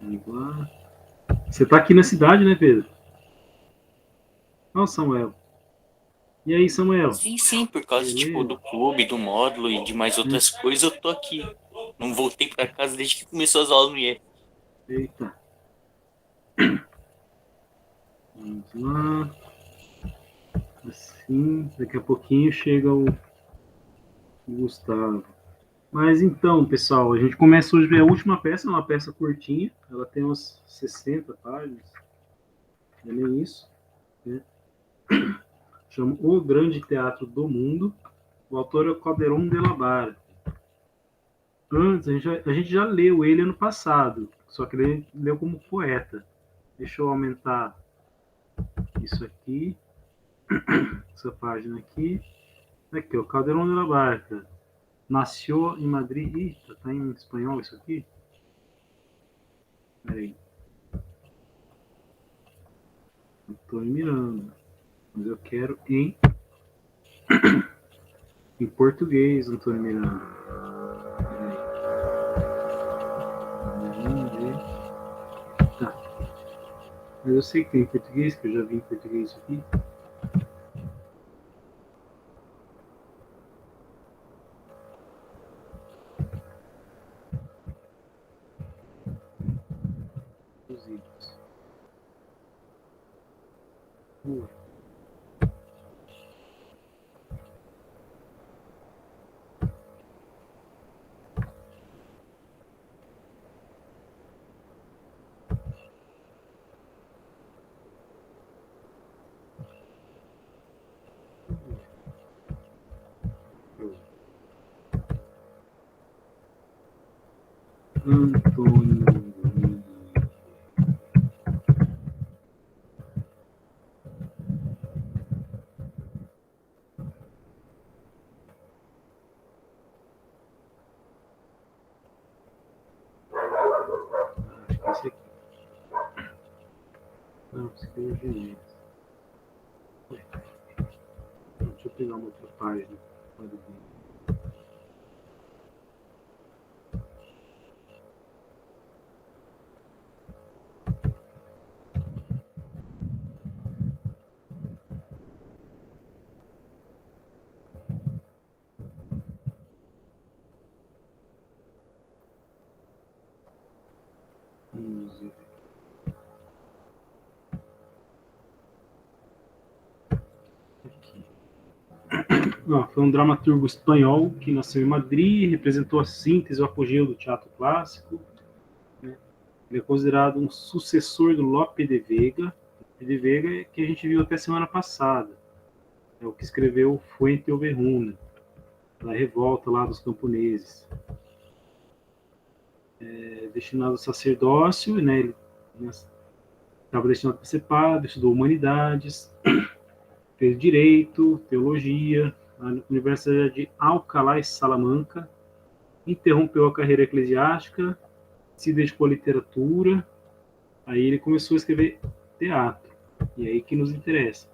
Vamos lá. Você tá aqui na cidade, né, Pedro? Ó, Samuel. E aí, Samuel? Sim, por causa, tipo, Beleza? do clube, do módulo e de mais Hum, outras coisas, eu tô aqui. Não voltei pra casa desde que começou as aulas no IE. Eita. Vamos lá. Assim, daqui a pouquinho chega o Gustavo. Mas então, pessoal, a gente começa hoje a ver a última peça, uma peça curtinha. Ela tem umas 60 páginas. Não é nem isso. Né? Chama O Grande Teatro do Mundo. O autor é o Calderón de la Barca. Antes, a gente já leu ele ano passado, só que ele leu como poeta. Deixa eu aumentar isso aqui, essa página aqui. Aqui, o Calderón de la Barca. Nasceu em Madrid. Eita, tá em espanhol isso aqui? Peraí. Antônio Miranda. Mas eu quero em português, Antônio Miranda. Vamos ver. Tá. Mas eu sei que tem em português, que eu já vi em português isso aqui. Os Antônio. Acho que esse aqui. Não, esse aqui é o Genésio. Deixa eu pegar uma outra página. Foi um dramaturgo espanhol que nasceu em Madrid, representou a síntese, o apogeu do teatro clássico. Né? Ele é considerado um sucessor do Lope de Vega. Lope de Vega que a gente viu até semana passada. É o que escreveu Fuente Overruna, da revolta lá dos camponeses. Destinado ao sacerdócio, né? Ele estava destinado para ser padre, estudou humanidades, fez direito, teologia, na Universidade de Alcalá e Salamanca, interrompeu a carreira eclesiástica, se dedicou à literatura, aí ele começou a escrever teatro, e é aí que nos interessa.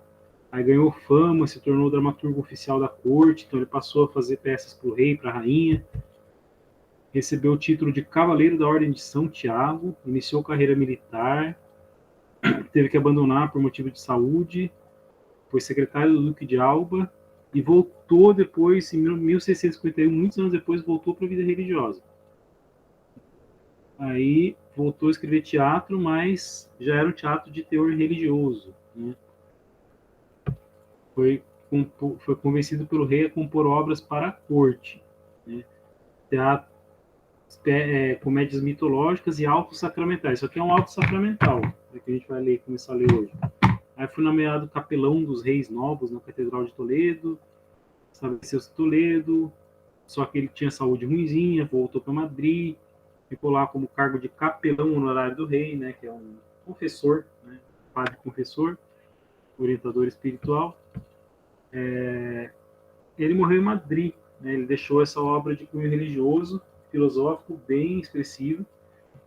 Aí ganhou fama, se tornou dramaturgo oficial da corte, então ele passou a fazer peças para o rei, para a rainha, recebeu o título de Cavaleiro da Ordem de São Tiago, iniciou carreira militar, teve que abandonar por motivo de saúde, foi secretário do Duque de Alba e voltou depois, em 1651, muitos anos depois, voltou para a vida religiosa. Aí voltou a escrever teatro, mas já era um teatro de teor religioso. Né? Foi convencido pelo rei a compor obras para a corte. Né? Teatro, comédias mitológicas e autos sacramentais. Isso aqui é um auto sacramental, que a gente vai ler, começar a ler hoje. Aí foi nomeado capelão dos reis novos na Catedral de Toledo, estabeleceu-se em Toledo, só que ele tinha saúde ruimzinha, voltou para Madrid, ficou lá como cargo de capelão honorário do rei, né, que é um confessor, né, padre confessor, orientador espiritual. Ele morreu em Madrid, né, ele deixou essa obra de cunho religioso, filosófico, bem expressivo,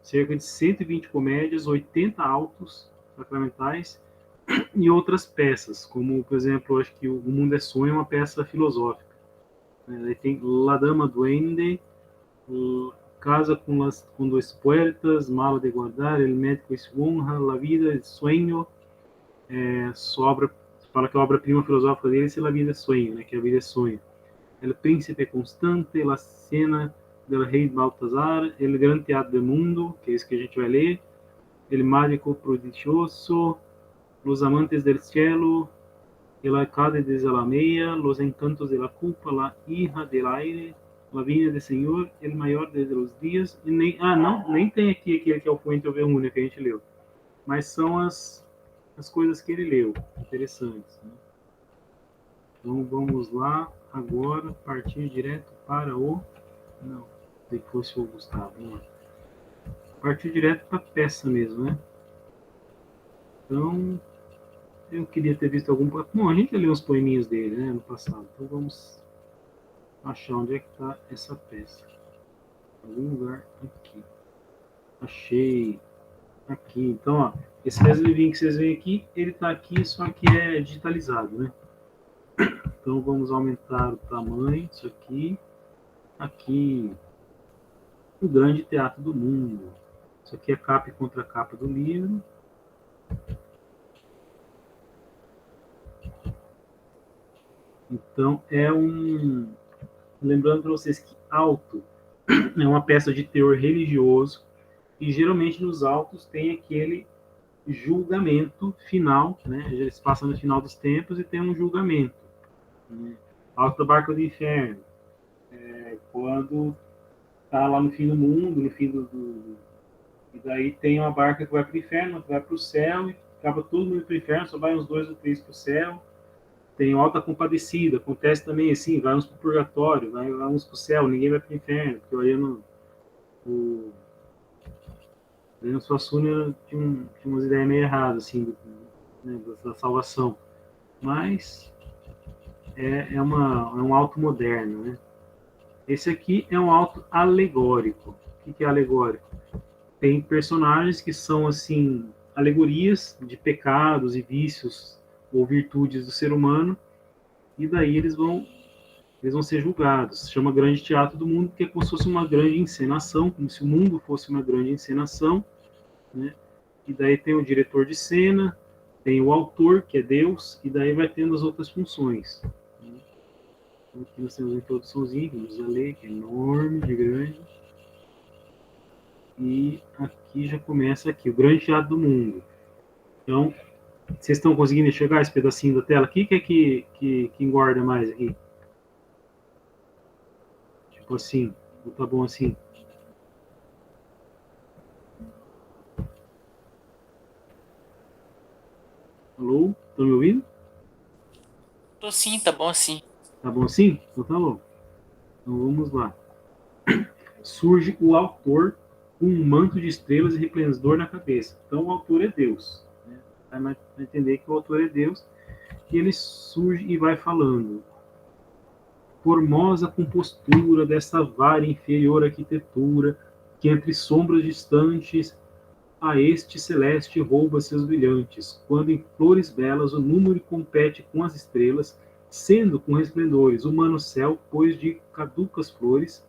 cerca de 120 comédias, 80 autos sacramentais e outras peças, como, por exemplo, acho que O Mundo é Sonho é uma peça filosófica. Aí tem La Dama Duende, casa com duas puertas, malo de guardar, el médico es honra, la vida es sueño, fala que a obra-prima filosófica dele é La vida é sueño, né, que a vida é sonho. El príncipe constante, la cena del rei Baltasar, el gran teatro del mundo, que é isso que a gente vai ler, el mágico prodigioso, los amantes del cielo, el alcalde de Zalamea, los encantos de la culpa, la hija del aire, la viña del Senhor, el maior de los dias, e nem tem aqui aquele que é o Fuente Overrune que a gente leu, mas são as coisas que ele leu, interessantes, né? Então vamos lá, agora, partir direto para o... Não, se fosse o Gustavo, vamos lá. Partir direto para a peça mesmo, né? Então, eu queria ter visto algum... Bom, a gente leu uns poeminhos dele, né, no passado. Então vamos achar onde é que está essa peça. Algum lugar aqui. Achei. Aqui. Então, ó, esse livrinho que vocês veem aqui, ele está aqui, só que é digitalizado, né? Então vamos aumentar o tamanho, isso aqui. Aqui, o grande teatro do mundo. Isso aqui é capa e contracapa do livro. Então, lembrando para vocês que auto é uma peça de teor religioso e geralmente nos autos tem aquele julgamento final, né? Eles passam no final dos tempos e tem um julgamento. Né? Auto da Barca do Inferno. Quando está lá no fim do mundo, no fim e daí tem uma barca que vai para o inferno, outra vai para o céu, e acaba todo mundo para o inferno, só vai uns 2 ou 3 para o céu. Tem Alta Compadecida, acontece também assim, vai uns para o purgatório, vai uns para o céu, ninguém vai para o inferno, porque olhando no Suassuna tinha umas ideias meio erradas, assim, né, da salvação. Mas é um alto moderno, né? Esse aqui é um alto alegórico. O que é alegórico? Tem personagens que são, assim, alegorias de pecados e vícios ou virtudes do ser humano, e daí eles vão ser julgados. Se chama Grande Teatro do Mundo, porque é como se fosse uma grande encenação, como se o mundo fosse uma grande encenação, né? E daí tem o diretor de cena, tem o autor, que é Deus, e daí vai tendo as outras funções. Então, aqui nós temos uma introduçãozinha, que vamos ler, que é enorme, de grande. E aqui já começa aqui, o Grande Teatro do Mundo. Então, vocês estão conseguindo enxergar esse pedacinho da tela aqui? O que é que engorda mais aqui? Tipo assim, não tá bom assim? Alô? Estão me ouvindo? Tô sim, tá bom assim. Tá bom assim? Então tá bom. Então vamos lá. Surge o autor com um manto de estrelas e resplendor na cabeça. Então o autor é Deus. Né? Vai entender que o autor é Deus. E ele surge e vai falando. Formosa compostura dessa vara inferior arquitetura, que entre sombras distantes a este celeste rouba seus brilhantes, quando em flores belas o número compete com as estrelas, sendo com resplendores humano céu, pois de caducas flores,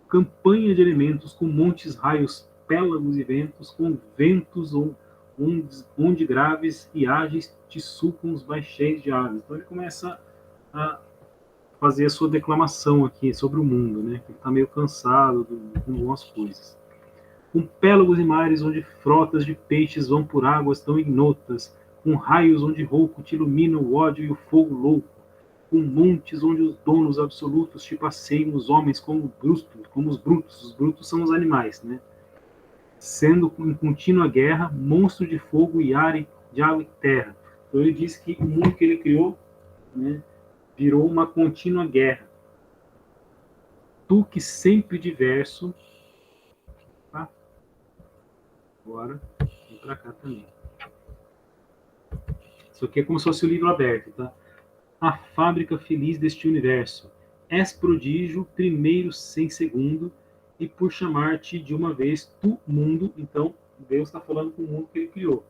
campanha de elementos com montes, raios, pélagos e ventos, com ventos onde graves e ágeis te sucam os baixéis de aves. Então ele começa a fazer a sua declamação aqui sobre o mundo, né? Ele está meio cansado com algumas coisas. Com pélagos e mares onde frotas de peixes vão por águas tão ignotas, com raios onde rouco te ilumina o ódio e o fogo louco, com montes onde os donos absolutos te passeiam os homens como os brutos são os animais, né? Sendo em contínua guerra, monstro de fogo e ar, de água e terra. Então ele diz que o mundo que ele criou, né, virou uma contínua guerra. Tu que sempre diverso. Tá? Agora, vem para cá também. Isso aqui é como se fosse o livro aberto, tá? A fábrica feliz deste universo. És prodígio, primeiro sem segundo, e por chamar-te de uma vez tu mundo, então Deus está falando com o mundo que ele criou.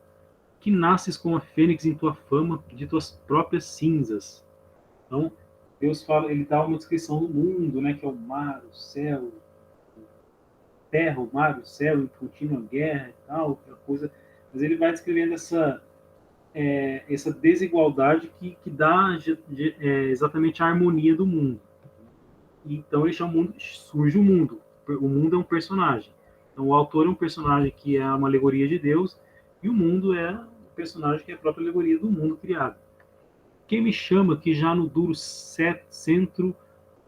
Que nasces como a fênix em tua fama, de tuas próprias cinzas. Então, Deus fala, ele dá uma descrição do mundo, né, que é o mar, o céu, terra, o mar, o céu, em contínua guerra e tal, aquela coisa. Mas ele vai descrevendo essa desigualdade que dá exatamente a harmonia do mundo. Então ele chama o mundo, surge o mundo. O mundo é um personagem. Então o autor é um personagem que é uma alegoria de Deus e o mundo é um personagem que é a própria alegoria do mundo criado. Quem me chama que já no duro centro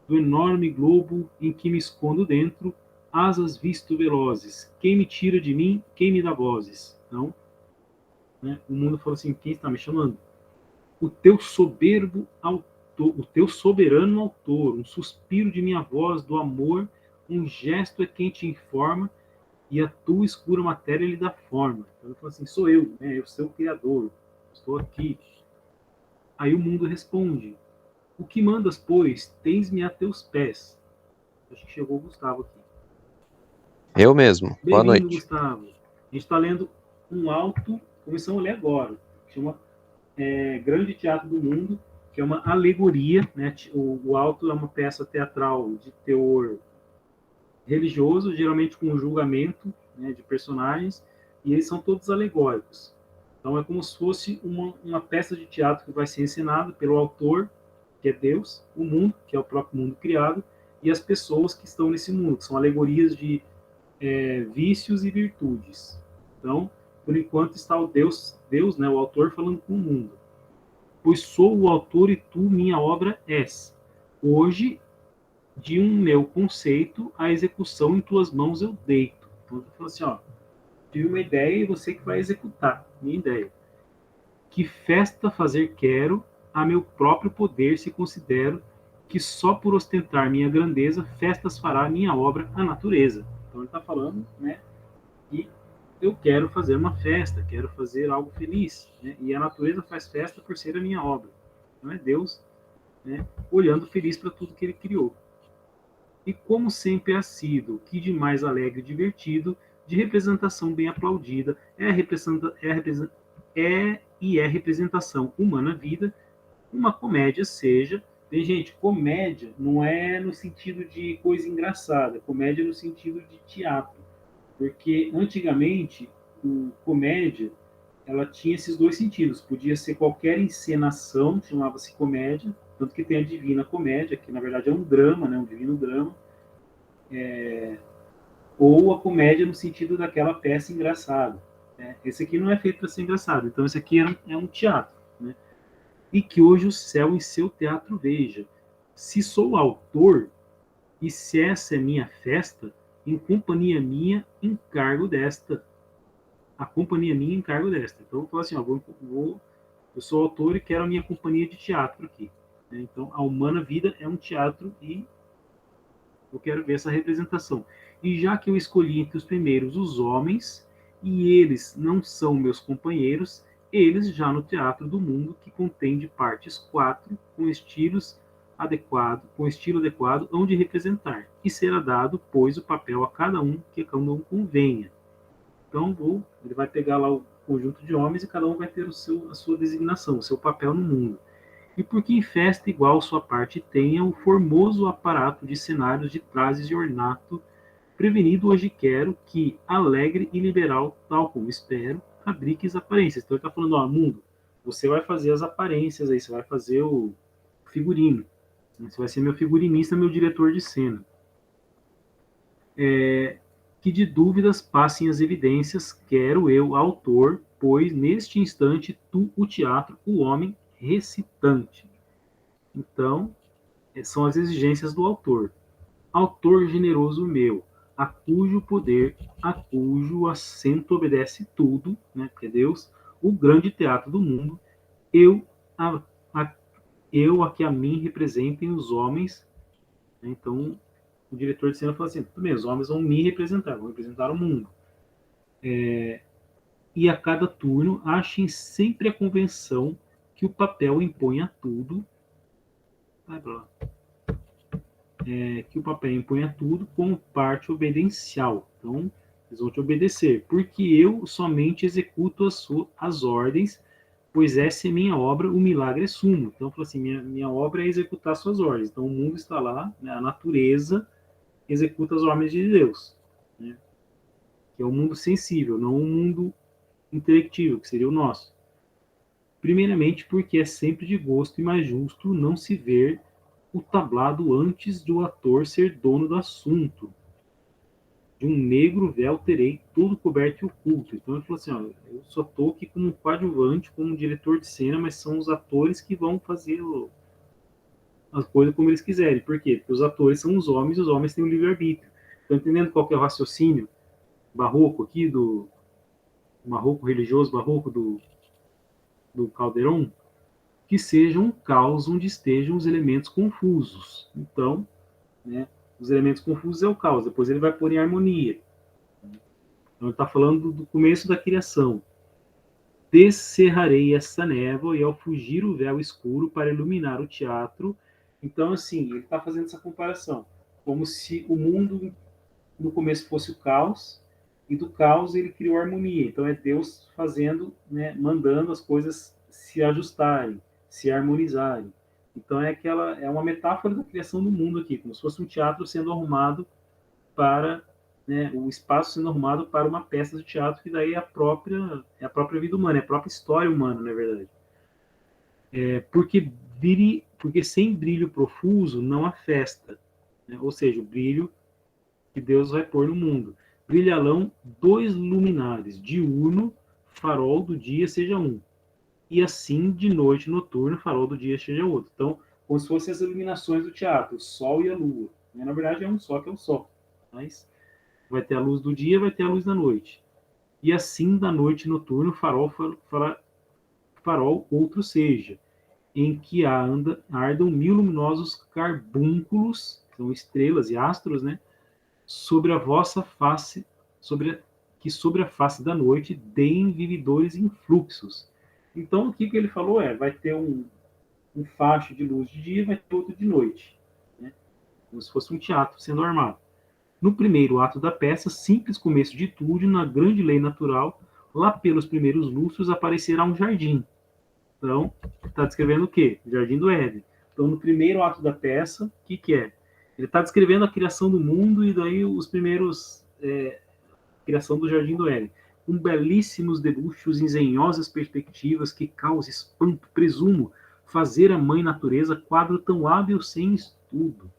do enorme globo em que me escondo dentro, asas visto velozes. Quem me tira de mim, quem me dá vozes? Então, né, o mundo fala assim, quem está me chamando? O teu soberbo autor, o teu soberano autor, um suspiro de minha voz do amor, um gesto é quem te informa, e a tua escura matéria lhe dá forma. Então ele fala assim, sou eu, né, eu sou o Criador, estou aqui. Aí o mundo responde, o que mandas, pois, tens-me a teus pés. Acho que chegou o Gustavo aqui. Eu mesmo. Boa Bem-vindo, noite. Gustavo. A gente está lendo um alto, começamos a ler agora, que chama Grande Teatro do Mundo, que é uma alegoria, né? O alto é uma peça teatral de teor religioso, geralmente com um julgamento, né, de personagens, e eles são todos alegóricos. Então é como se fosse uma peça de teatro que vai ser encenada pelo autor, que é Deus, o mundo, que é o próprio mundo criado, e as pessoas que estão nesse mundo, que são alegorias de vícios e virtudes. Então, por enquanto está o Deus, né, o autor falando com o mundo. Pois sou o autor e tu minha obra és. Hoje, de um meu conceito, a execução em tuas mãos eu deito. Então, ele falou assim, ó, tive uma ideia e você que vai executar, minha ideia. Que festa fazer quero, a meu próprio poder se considero, que só por ostentar minha grandeza, festas fará minha obra a natureza. Então ele está falando, né, que eu quero fazer uma festa, quero fazer algo feliz, né, e a natureza faz festa por ser a minha obra. Então é Deus, né, olhando feliz para tudo que ele criou. E como sempre ha sido, que de mais alegre e divertido, de representação bem aplaudida, é representação humana vida, uma comédia seja. Bem, gente, comédia não é no sentido de coisa engraçada, comédia no sentido de teatro. Porque antigamente, comédia, ela tinha esses dois sentidos. Podia ser qualquer encenação, chamava-se comédia, tanto que tem a Divina Comédia, que na verdade é um drama, né, um divino drama, ou a comédia no sentido daquela peça engraçada. Né? Esse aqui não é feito para ser engraçado, então esse aqui é um teatro. Né? E que hoje o céu em seu teatro veja. Se sou autor, e se essa é minha festa, em companhia minha, encargo desta. A companhia minha, encargo desta. Então, eu falo assim, ó, eu sou autor e quero a minha companhia de teatro aqui. Né? Então, a humana vida é um teatro e eu quero ver essa representação. E já que eu escolhi entre os primeiros os homens, e eles não são meus companheiros, eles já no teatro do mundo, que contém de partes 4, com estilo adequado, hão de representar, e será dado, pois, o papel a cada um que a cada um convenha. Então, ele vai pegar lá o conjunto de homens e cada um vai ter a sua designação, o seu papel no mundo. E porque em festa igual sua parte tenha o formoso aparato de cenários de trajes de ornato, prevenido hoje quero que, alegre e liberal, tal como espero, fabriques aparências. Então ele está falando, ó, mundo, você vai fazer as aparências aí, você vai fazer o figurino. Você vai ser meu figurinista, meu diretor de cena. Que de dúvidas passem as evidências, quero eu, autor, pois neste instante tu, o teatro, o homem recitante. Então, são as exigências do autor. Autor generoso meu, a cujo poder, a cujo assento obedece tudo, né, porque é Deus, o grande teatro do mundo, eu a que a mim representem os homens. Né, então, o diretor de cena fala assim, tudo bem, os homens vão me representar, vão representar o mundo. E a cada turno, achem sempre a convenção que o papel impõe a tudo, que o papel impõe a tudo como parte obedencial. Então, eles vão te obedecer, porque eu somente executo as ordens, pois essa é minha obra, o milagre é sumo. Então, eu falo assim, minha obra é executar suas ordens. Então, o mundo está lá, né, a natureza executa as ordens de Deus. Né? que é o mundo sensível, não o mundo intelectivo, que seria o nosso. Primeiramente porque é sempre de gosto e mais justo não se ver o tablado antes de o ator ser dono do assunto. De um negro véu terei todo coberto e oculto. Então ele falou assim, ó, eu só estou aqui como coadjuvante, como diretor de cena, mas são os atores que vão fazer as coisas como eles quiserem. Por quê? Porque os atores são os homens têm o livre-arbítrio. Estão entendendo qual que é o raciocínio barroco aqui, do barroco religioso, barroco do Calderon? Que seja um caos onde estejam os elementos confusos. Então, né, os elementos confusos é o caos, depois ele vai pôr em harmonia. Então ele está falando do começo da criação. Descerrarei essa névoa e ao fugir o véu escuro para iluminar o teatro. Então, assim, ele está fazendo essa comparação. Como se o mundo no começo fosse o caos, e do caos ele criou a harmonia. Então é Deus fazendo, né, mandando as coisas se ajustarem, se harmonizarem. Então é uma metáfora da criação do mundo aqui, como se fosse um teatro sendo arrumado para, né, o espaço sendo arrumado para uma peça de teatro, que daí é a própria vida humana, é a própria história humana, na verdade. Porque sem brilho profuso não há festa, né? Ou seja, o brilho que Deus vai pôr no mundo. Brilharão dois luminares, diurno, farol do dia seja um, e assim de noite noturno, farol do dia seja outro. Então, como se fossem as iluminações do teatro, o sol e a lua. Na verdade é um só, que é o sol. Mas vai ter a luz do dia, vai ter a luz da noite. E assim da noite noturno, farol outro seja, em que ardam 1000 luminosos carbúnculos, são estrelas e astros, né? Sobre a vossa face, sobre a face da noite deem vividores influxos. Então, o que ele falou vai ter um facho de luz de dia, vai ter outro de noite, né? Como se fosse um teatro sendo armado. No primeiro ato da peça, simples começo de tudo, na grande lei natural, lá pelos primeiros lustros aparecerá um jardim. Então, está descrevendo o quê? O Jardim do Éden. Então, no primeiro ato da peça, o que é? Ele está descrevendo a criação do mundo e daí os primeiros criação do Jardim do Éden. Com belíssimos debuxos, engenhosas perspectivas que causa espanto, presumo, fazer a mãe natureza quadro tão hábil sem estudo.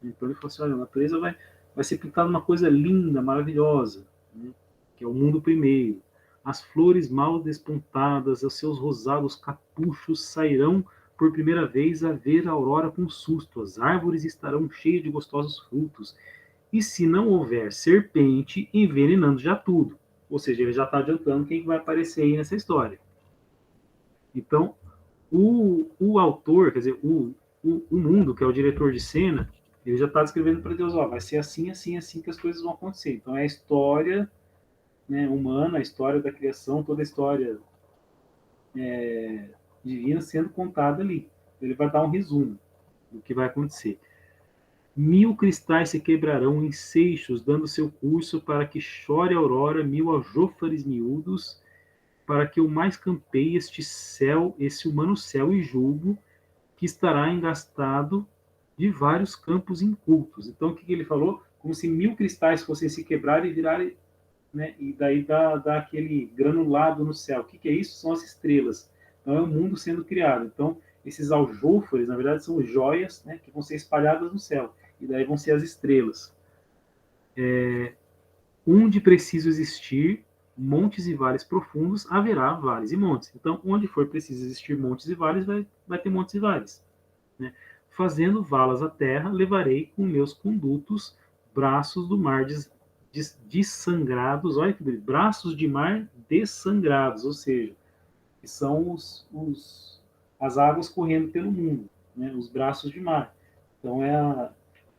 Então ele falou assim, olha, a natureza vai ser pintada uma coisa linda, maravilhosa, né? Que é o mundo primeiro. As flores mal despontadas, os seus rosados capuchos sairão por primeira vez a ver a aurora com susto. As árvores estarão cheias de gostosos frutos. E se não houver serpente, envenenando já tudo. Ou seja, ele já está adiantando quem vai aparecer aí nessa história. Então, o autor, quer dizer, o mundo, que é o diretor de cena, ele já está descrevendo para Deus, ó, vai ser assim, assim, assim que as coisas vão acontecer. Então é a história, né, humana, a história da criação, toda a história divina sendo contada ali. Ele vai dar um resumo do que vai acontecer. 1000 cristais se quebrarão em seixos, dando seu curso para que chore a aurora, 1000 aljófares miúdos, para que eu mais campeie este céu, esse humano céu, e julgo que estará engastado de vários campos incultos. Então, o que ele falou? Como se 1000 cristais fossem se quebrar e virarem, né? E daí dá aquele granulado no céu. O que é isso? São as estrelas. Então, é o mundo sendo criado. Então, esses aljófares, na verdade, são joias, né, que vão ser espalhadas no céu. E daí vão ser as estrelas. Onde preciso existir montes e vales profundos, haverá vales e montes. Então, onde for preciso existir montes e vales, vai ter montes e vales, né? Fazendo valas à terra, levarei com meus condutos braços do mar dessangrados, olha que bonito, braços de mar dessangrados, ou seja, que são as águas correndo pelo mundo, né? Os braços de mar. Então,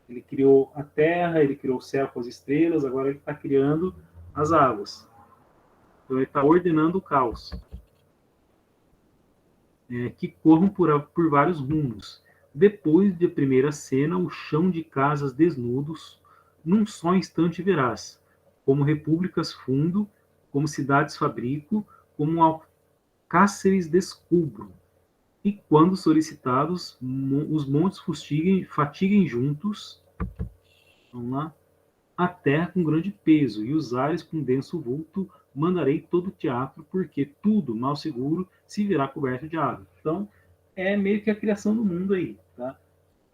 ele criou a terra, ele criou o céu com as estrelas, agora ele está criando as águas. Então ele está ordenando o caos. Que corram por vários rumos. Depois da primeira cena, o chão de casas desnudos, num só instante verás, como repúblicas fundo, como cidades fabrico, como alcáceres descubro. E quando solicitados, os montes fatiguem juntos, vamos lá, a terra com grande peso, e os ares com denso vulto, mandarei todo o teatro, porque tudo, mal seguro, se verá coberto de água. Então, é meio que a criação do mundo aí, tá?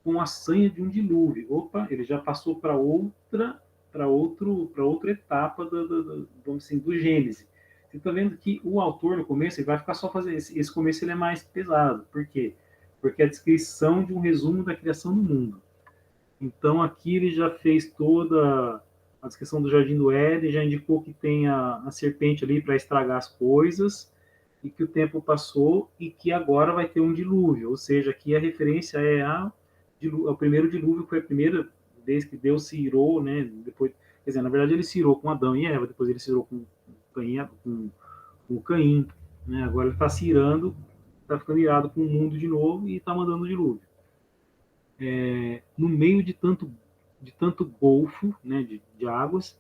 Com a sanha de um dilúvio. Opa, ele já passou para outra etapa vamos assim, do Gênesis. Você está vendo que o autor no começo ele vai ficar só fazendo esse começo, ele é mais pesado. Por quê? Porque é a descrição de um resumo da criação do mundo. Então aqui ele já fez toda a descrição do Jardim do Éden, já indicou que tem a serpente ali para estragar as coisas, e que o tempo passou e que agora vai ter um dilúvio. Ou seja, aqui a referência é ao primeiro dilúvio, que foi a primeira vez que Deus se irou, né? Depois, quer dizer, na verdade ele se irou com Adão e Eva, depois ele se irou com Caim, né? Agora ele está se irando, está ficando irado com o mundo de novo e está mandando o dilúvio. No meio de tanto golfo, né, de águas,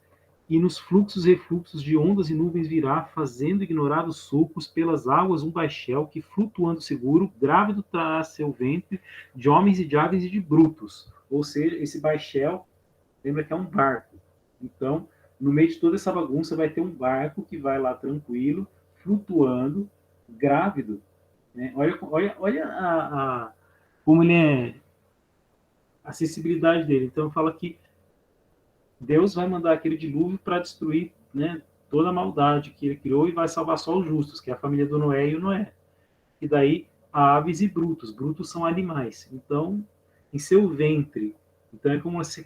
e nos fluxos e refluxos de ondas e nuvens virá, fazendo ignorar os sulcos pelas águas um baixel que, flutuando seguro, grávido trará seu ventre de homens e de aves e de brutos. Ou seja, esse baixel, lembra que é um barco. Então, no meio de toda essa bagunça, vai ter um barco que vai lá tranquilo, flutuando, grávido. Né? Olha como ele é, a sensibilidade dele. Então, fala que Deus vai mandar aquele dilúvio para destruir, né, toda a maldade que ele criou, e vai salvar só os justos, que é a família do Noé e o Noé. E daí, aves e brutos. Brutos são animais. Então, em seu ventre. Então, é como se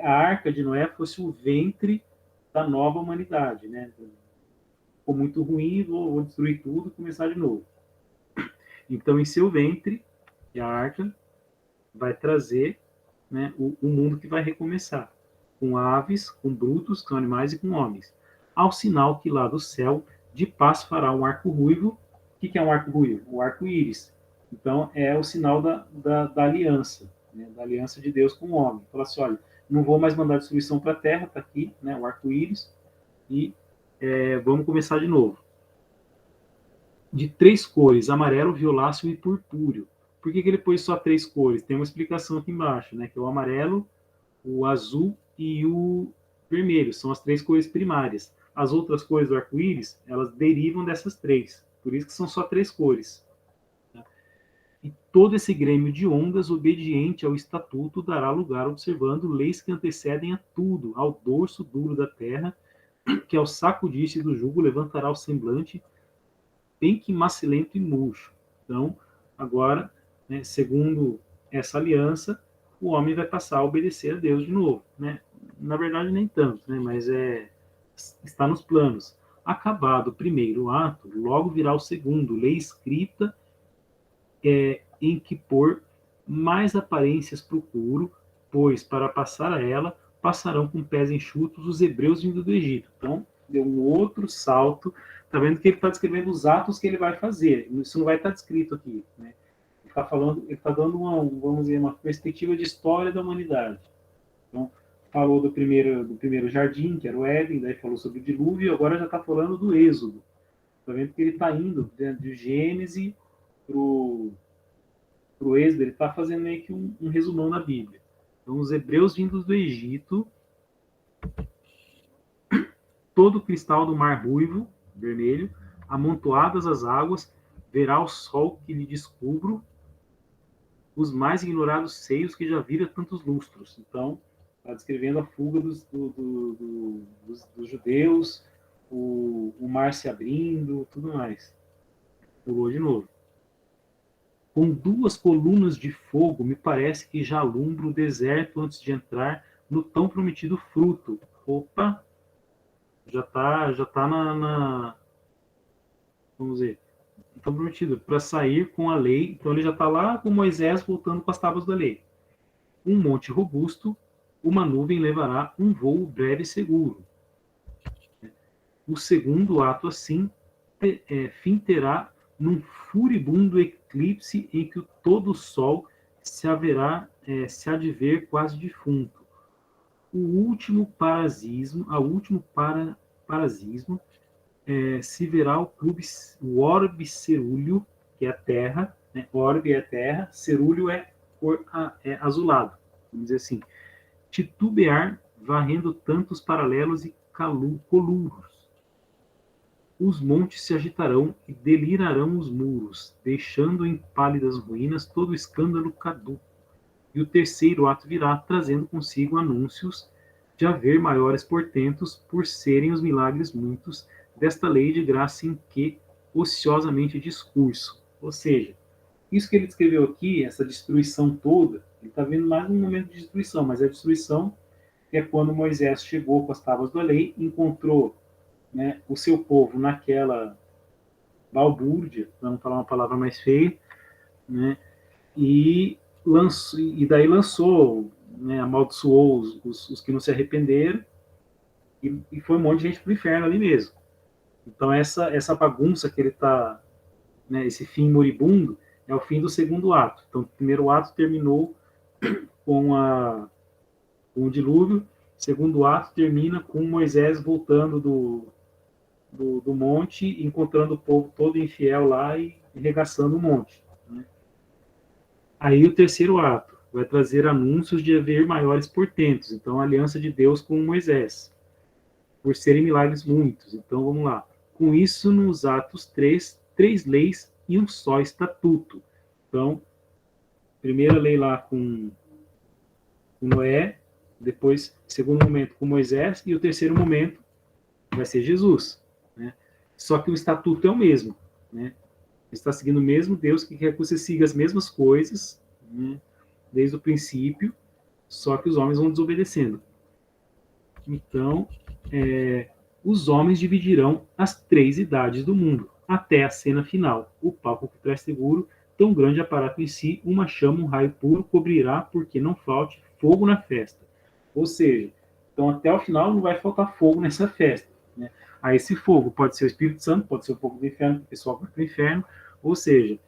a arca de Noé fosse o ventre da nova humanidade. Né? Ficou muito ruim, vou destruir tudo e começar de novo. Então, em seu ventre, a arca vai trazer, né, o mundo que vai recomeçar. Com aves, com brutos, com animais e com homens. Ao sinal que lá do céu, de paz fará um arco ruivo. O que é um arco ruivo? O arco-íris. Então, é o sinal da aliança, né? Da aliança de Deus com o homem. Fala assim, olha, não vou mais mandar destruição para a terra, está aqui, né, o arco-íris, e vamos começar de novo. De 3 cores, amarelo, violáceo e purpúreo. Por que ele pôs só 3 cores? Tem uma explicação aqui embaixo, né, que é o amarelo, o azul e o vermelho. São as 3 cores primárias. As outras cores do arco-íris, elas derivam dessas 3. Por isso que são só 3 cores. E todo esse grêmio de ondas, obediente ao estatuto, dará lugar observando leis que antecedem a tudo, ao dorso duro da terra, que ao sacudir-se do jugo levantará o semblante, bem que macilento e murcho. Então, agora, né, segundo essa aliança, o homem vai passar a obedecer a Deus de novo. Né? Na verdade, nem tanto, né? Mas está nos planos. Acabado o primeiro ato, logo virá o segundo, lei escrita, em que pôr mais aparências procuro, pois para passar a ela passarão com pés enxutos os hebreus vindo do Egito. Então, deu um outro salto. Está vendo que ele está descrevendo os atos que ele vai fazer. Isso não vai estar descrito aqui. Né? Ele está dando vamos dizer, uma perspectiva de história da humanidade. Então, falou do primeiro jardim, que era o Éden, daí falou sobre o dilúvio, e agora já está falando do Êxodo. Está vendo que ele está indo de Gênesis para o Êxodo, ele está fazendo meio que um resumão na Bíblia. Então, os hebreus vindos do Egito, todo o cristal do mar ruivo, vermelho, amontoadas as águas, verá o sol que lhe descubro, os mais ignorados seios que já vira tantos lustros. Então, está descrevendo a fuga dos judeus, o mar se abrindo, tudo mais. Pulou de novo. Com 2 colunas de fogo, me parece que já alumbro o deserto antes de entrar no tão prometido fruto. Opa! Já tá vamos dizer, tão prometido, para sair com a lei. Então ele já está lá com Moisés voltando com as tábuas da lei. Um monte robusto, uma nuvem levará um voo breve e seguro. O segundo ato, assim, fim terá num furibundo eclipse em que todo o sol se há de ver quase defunto. O último parasismo se verá o orbe cerúleo, que é a terra, né? Orbe é a terra, cerúleo é azulado, vamos dizer assim, titubear varrendo tantos paralelos e coluros. Os montes se agitarão e delirarão os muros, deixando em pálidas ruínas todo o escândalo caduco. E o terceiro ato virá, trazendo consigo anúncios de haver maiores portentos, por serem os milagres muitos desta lei de graça em que ociosamente discurso. Ou seja, isso que ele descreveu aqui, essa destruição toda, ele está vendo mais um momento de destruição, mas a destruição é quando Moisés chegou com as tábuas da lei, encontrou, né, o seu povo naquela balbúrdia, para não falar uma palavra mais feia, né, e daí lançou, né, amaldiçoou os que não se arrependeram, e foi um monte de gente para o inferno ali mesmo. Então essa bagunça que ele está, né, esse fim moribundo, é o fim do segundo ato. Então o primeiro ato terminou com o dilúvio, o segundo ato termina com Moisés voltando do monte, encontrando o povo todo infiel lá e regaçando o monte. Né? Aí o terceiro ato vai trazer anúncios de haver maiores portentos. Então, a aliança de Deus com Moisés, por serem milagres muitos. Então, vamos lá. Com isso, nos atos 3, 3 leis e um só estatuto. Então, primeira lei lá com Noé, depois, segundo momento, com Moisés, e o terceiro momento vai ser Jesus. Né? Só que o estatuto é o mesmo. Né? Está seguindo o mesmo Deus que quer que você siga as mesmas coisas, né, desde o princípio, só que os homens vão desobedecendo. Então, os homens dividirão as 3 idades do mundo, até a cena final. O palco que traz seguro, tão grande aparato em si, uma chama, um raio puro cobrirá, porque não falte fogo na festa. Ou seja, então até o final não vai faltar fogo nessa festa. Né? Aí esse fogo pode ser o Espírito Santo, pode ser o fogo do inferno, que o pessoal vai para o inferno, ou seja,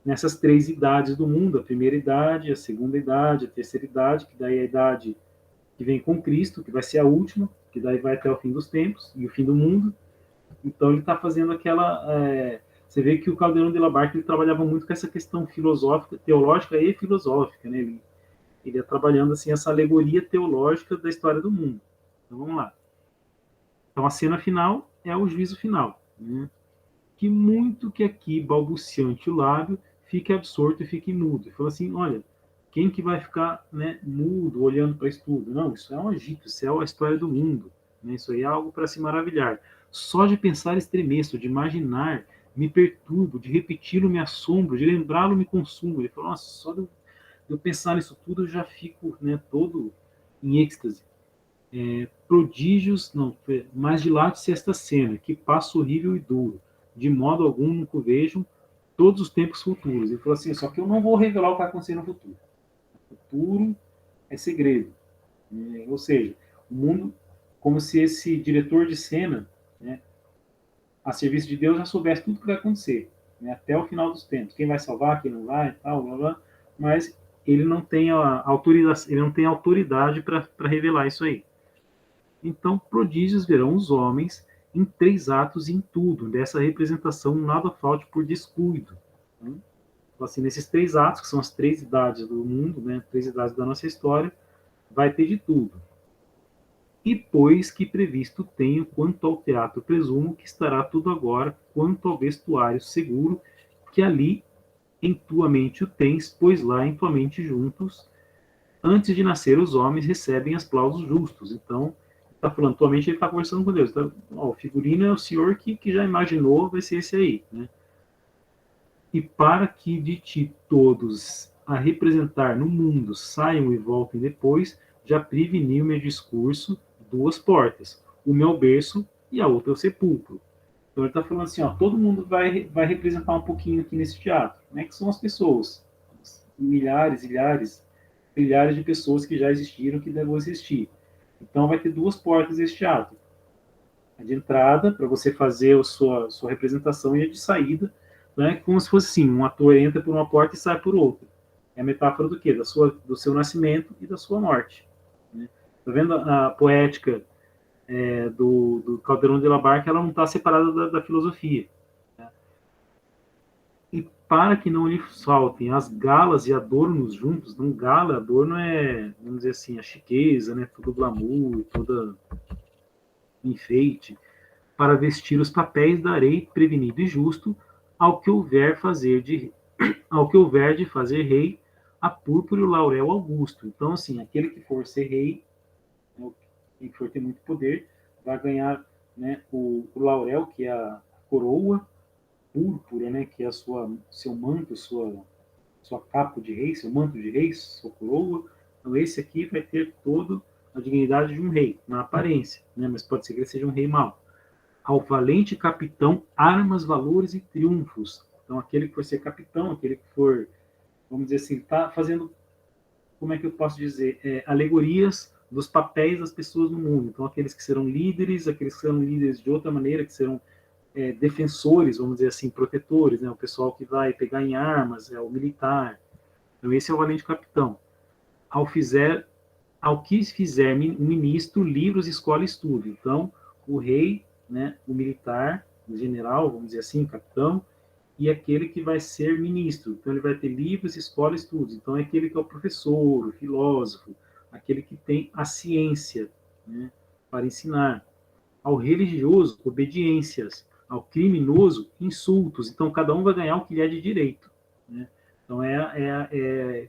nessas 3 idades do mundo, a primeira idade, a segunda idade, a terceira idade, que daí é a idade que vem com Cristo, que vai ser a última, que daí vai até o fim dos tempos e o fim do mundo. Então ele está fazendo aquela... você vê que o Caldeirão de la Barca ele trabalhava muito com essa questão filosófica, teológica e filosófica, né? Ele ia trabalhando assim essa alegoria teológica da história do mundo. Então vamos lá. Então a cena final é o juízo final, né? Que muito que aqui, balbuciante o lábio, fique absorto e fique mudo. Ele falou assim, olha, quem que vai ficar, né, mudo, olhando para isso tudo? Não, isso é um agito, isso é a história do mundo. Né? Isso aí é algo para se maravilhar. Só de pensar estremeço, de imaginar, me perturbo, de repeti-lo me assombro, de lembrá-lo me consumo. Ele falou, nossa, só de eu pensar nisso tudo eu já fico, né, todo em êxtase. Prodígios, não, mas dilate-se esta cena, que passa horrível e duro, de modo algum nunca vejam todos os tempos futuros. Ele falou assim, só que eu não vou revelar o que vai acontecer no futuro. O futuro é segredo. Ou seja, o mundo, como se esse diretor de cena, né, a serviço de Deus, já soubesse tudo o que vai acontecer, né, até o final dos tempos. Quem vai salvar, quem não vai, tal, blá, blá, mas ele não tem autoridade para revelar isso aí. Então, prodígios verão os homens em 3 atos e em tudo. Dessa representação, nada falte por descuido. Então, assim, nesses 3 atos, que são as 3 idades do mundo, né, 3 idades da nossa história, vai ter de tudo. E pois que previsto tenho, quanto ao teatro presumo, que estará tudo agora, quanto ao vestuário seguro, que ali em tua mente o tens, pois lá em tua mente juntos, antes de nascer os homens, recebem aplausos justos. Então, está falando, tua mente ele está conversando com Deus. Então, o figurino é o senhor que já imaginou, vai ser esse aí. Né? E para que de ti todos a representar no mundo saiam e voltem depois, já preveni o meu discurso 2 portas, o meu berço e a outra é o sepulcro. Então ele está falando assim, ó, todo mundo vai representar um pouquinho aqui nesse teatro, né, que são as pessoas, milhares, milhares de pessoas que já existiram, que devem existir. Então vai ter 2 portas esse teatro. A de entrada, para você fazer a sua representação, e a de saída, né, como se fosse assim, um ator entra por uma porta e sai por outra. É a metáfora do quê? Do seu nascimento e da sua morte. Né? Tá vendo a poética do Caldeirão de la Barca? Ela não está separada da filosofia. Né? E para que não lhe faltem as galas e adornos juntos. Então, gala, adorno é, vamos dizer assim, a chiqueza, né? Todo glamour, toda enfeite, para vestir os papéis darei prevenido e justo ao que houver de fazer rei, a púrpura e o laurel augusto. Então, assim, aquele que for ser rei, né, quem for ter muito poder, vai ganhar, né, o laurel, que é a coroa, púrpura, né, que é seu manto, sua capa de rei, seu manto de rei, sua coroa. Então, esse aqui vai ter toda a dignidade de um rei, na aparência, né, mas pode ser que ele seja um rei mau. Ao valente capitão, armas, valores e triunfos. Então, aquele que for ser capitão, aquele que for, vamos dizer assim, está fazendo, como é que eu posso dizer, alegorias dos papéis das pessoas no mundo. Então, aqueles que serão líderes, aqueles que serão líderes de outra maneira, que serão defensores, vamos dizer assim, protetores, né? O pessoal que vai pegar em armas, o militar. Então, esse é o valente capitão. Ao que fizer um ministro, livros, escola e estudo. Então, o rei, né, o militar, o general, vamos dizer assim, capitão, e aquele que vai ser ministro. Então, ele vai ter livros, escola e estudos. Então, é aquele que é o professor, o filósofo, aquele que tem a ciência, né, para ensinar. Ao religioso, obediências. Ao criminoso, insultos. Então, cada um vai ganhar o que lhe é de direito. Né? Então,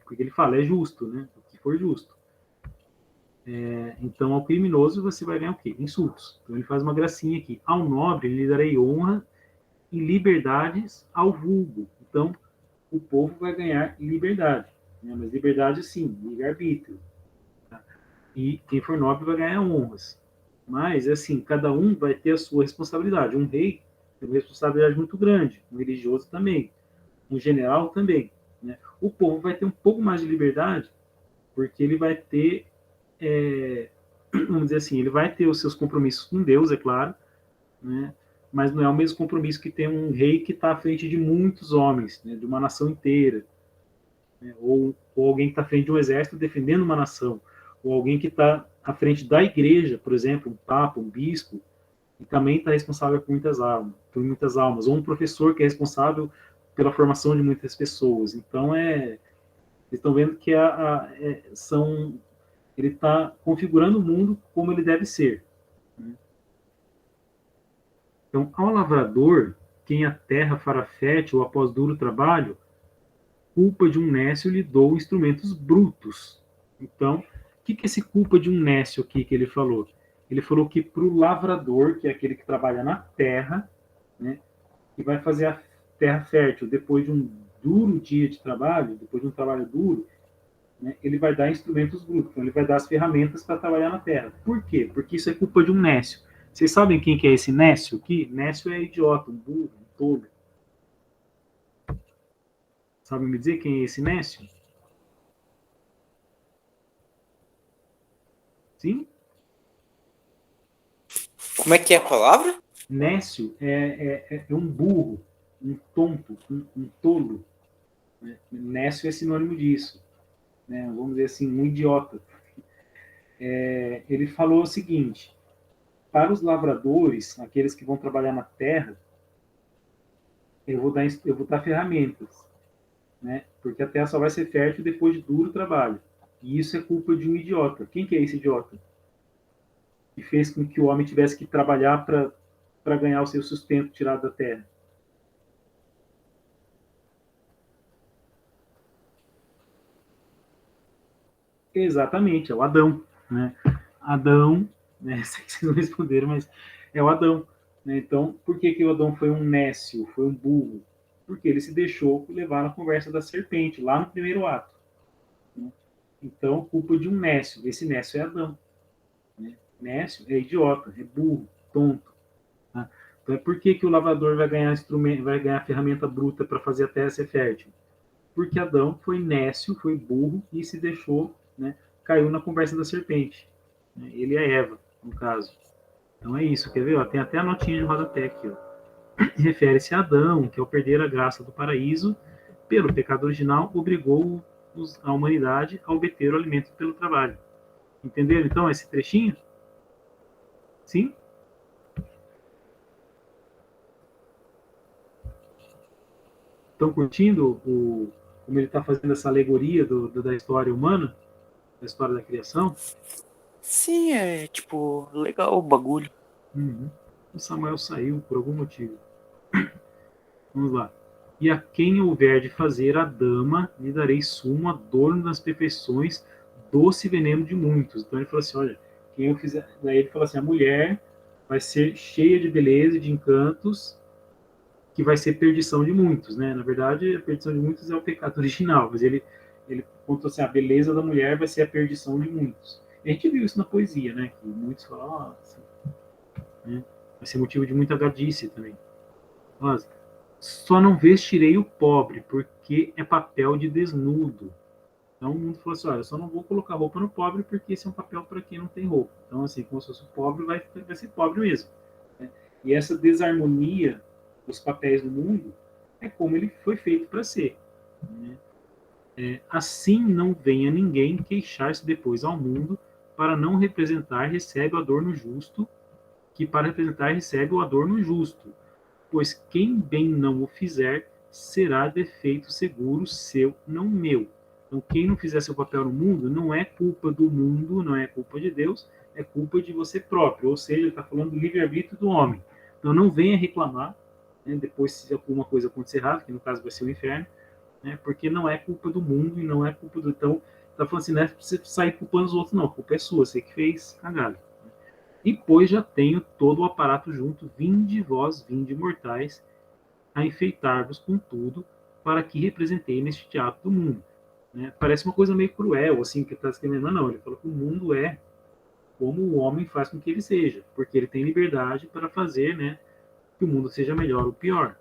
porque ele fala, é justo, né? O que for justo. Então, ao criminoso, você vai ganhar o quê? Insultos. Então, ele faz uma gracinha aqui. Ao nobre, lhe darei honra e liberdades ao vulgo. Então, o povo vai ganhar liberdade. Né? Mas liberdade, sim, livre-arbítrio. Tá? E quem for nobre vai ganhar honras. Mas, assim, cada um vai ter a sua responsabilidade. Um rei tem uma responsabilidade muito grande. Um religioso também. Um general também. Né? O povo vai ter um pouco mais de liberdade, porque ele vai ter, vamos dizer assim, ele vai ter os seus compromissos com Deus, é claro, né? Mas não é o mesmo compromisso que tem um rei que está à frente de muitos homens, né? De uma nação inteira. Né? Ou alguém que está à frente de um exército defendendo uma nação. Ou alguém que está à frente da igreja, por exemplo, um papa, um bispo, e também está responsável por muitas almas. Ou um professor que é responsável pela formação de muitas pessoas. Então, vocês estão vendo que ele está configurando o mundo como ele deve ser. Né? Então, ao lavrador, quem a terra fará fértil após duro trabalho, culpa de um nécio lhe dou instrumentos brutos. Então, o que é esse culpa de um nécio aqui que ele falou? Ele falou que para o lavrador, que é aquele que trabalha na terra, né, que vai fazer a terra fértil depois de um duro dia de trabalho, depois de um trabalho duro, né, ele vai dar instrumentos brutos, então ele vai dar as ferramentas para trabalhar na terra. Por quê? Porque isso é culpa de um nécio. Vocês sabem quem que é esse nécio aqui? Nécio é idiota, um burro, um tolo. Sabem me dizer quem é esse nécio? Sim? Como é que é a palavra? Nécio é um burro, um tonto, um tolo. Né? Nécio é sinônimo disso. Né? Vamos dizer assim, um idiota. Ele falou o seguinte: para os lavradores, aqueles que vão trabalhar na terra, eu vou dar ferramentas, né? Porque a terra só vai ser fértil depois de duro trabalho. E isso é culpa de um idiota. Quem que é esse idiota? Que fez com que o homem tivesse que trabalhar para ganhar o seu sustento tirado da terra. Exatamente, é o Adão, né? Adão, né? Sei que vocês não responderam, mas é o Adão. Né? Então, por que o Adão foi um nécio, foi um burro? Porque ele se deixou levar na conversa da serpente, lá no primeiro ato. Né? Então, culpa de um nécio. Esse nécio é Adão. Né? Nécio é idiota, é burro, tonto. Tá? Então, por que o lavrador vai ganhar ferramenta bruta para fazer a terra ser fértil? Porque Adão foi nécio, foi burro e se deixou, né, caiu na conversa da serpente. Ele é Eva, no caso. Então é isso, quer ver? Ó, tem até a notinha de rodapé aqui. Ó. Refere-se a Adão, que ao perder a graça do paraíso, pelo pecado original, obrigou a humanidade a obter o alimento pelo trabalho. Entenderam, então, esse trechinho? Sim? Estão curtindo como ele está fazendo essa alegoria da história humana, da história da criação? Sim, é tipo, legal o bagulho. Uhum. O Samuel saiu por algum motivo. Vamos lá. E a quem houver de fazer a dama, lhe darei sumo, adorno das perfeições, doce veneno de muitos. Então ele falou assim, olha, quem eu fizer... Daí ele falou assim, a mulher vai ser cheia de beleza e de encantos, que vai ser perdição de muitos, né? Na verdade, a perdição de muitos é o pecado original, mas ele contou assim, a beleza da mulher vai ser a perdição de muitos. E a gente viu isso na poesia, né? Que muitos falam, assim, né? Vai ser motivo de muita gadice também. Mas, só não vestirei o pobre, porque é papel de desnudo. Então o mundo falou assim, olha, eu só não vou colocar roupa no pobre, porque esse é um papel para quem não tem roupa. Então, assim, como se fosse o pobre, vai ser pobre mesmo. Né? E essa desarmonia dos papéis do mundo é como ele foi feito para ser. Né? Assim não venha ninguém queixar-se depois ao mundo, para não representar, recebe o adorno justo, que para representar recebe o adorno justo. Pois quem bem não o fizer, será defeito seguro seu, não meu. Então, quem não fizer seu papel no mundo, não é culpa do mundo, não é culpa de Deus, é culpa de você próprio. Ou seja, ele está falando do livre-arbítrio do homem. Então, não venha reclamar, né, depois se alguma coisa acontecer errado, que no caso vai ser o inferno, né, porque não é culpa do mundo e não é culpa do... Então, está falando assim, não é para você sair culpando os outros, não. A culpa é sua, você que fez cagada. E pois já tenho todo o aparato junto, vinde vós, vinde mortais, a enfeitar-vos com tudo, para que representei neste teatro do mundo. Né? Parece uma coisa meio cruel, assim, que está escrevendo, não, ele fala que o mundo é como o homem faz com que ele seja, porque ele tem liberdade para fazer, né, que o mundo seja melhor ou pior.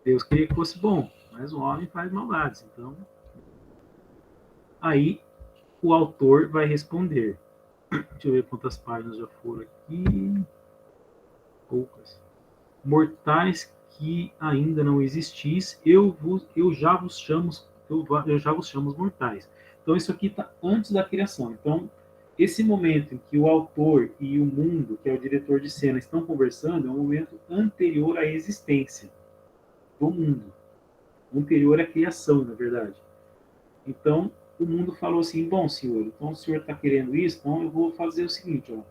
Deus queria que fosse bom, mas o homem faz maldades, então... Aí o autor vai responder. Deixa eu ver quantas páginas já foram aqui. Poucas. Mortais que ainda não existis, eu já vos chamo, eu já vos chamo mortais. Então isso aqui está antes da criação. Então esse momento em que o autor e o mundo, que é o diretor de cena, estão conversando, é um momento anterior à existência do mundo, anterior à criação, na verdade. Então o mundo falou assim: bom, senhor, então o senhor está querendo isso, então eu vou fazer o seguinte, ó.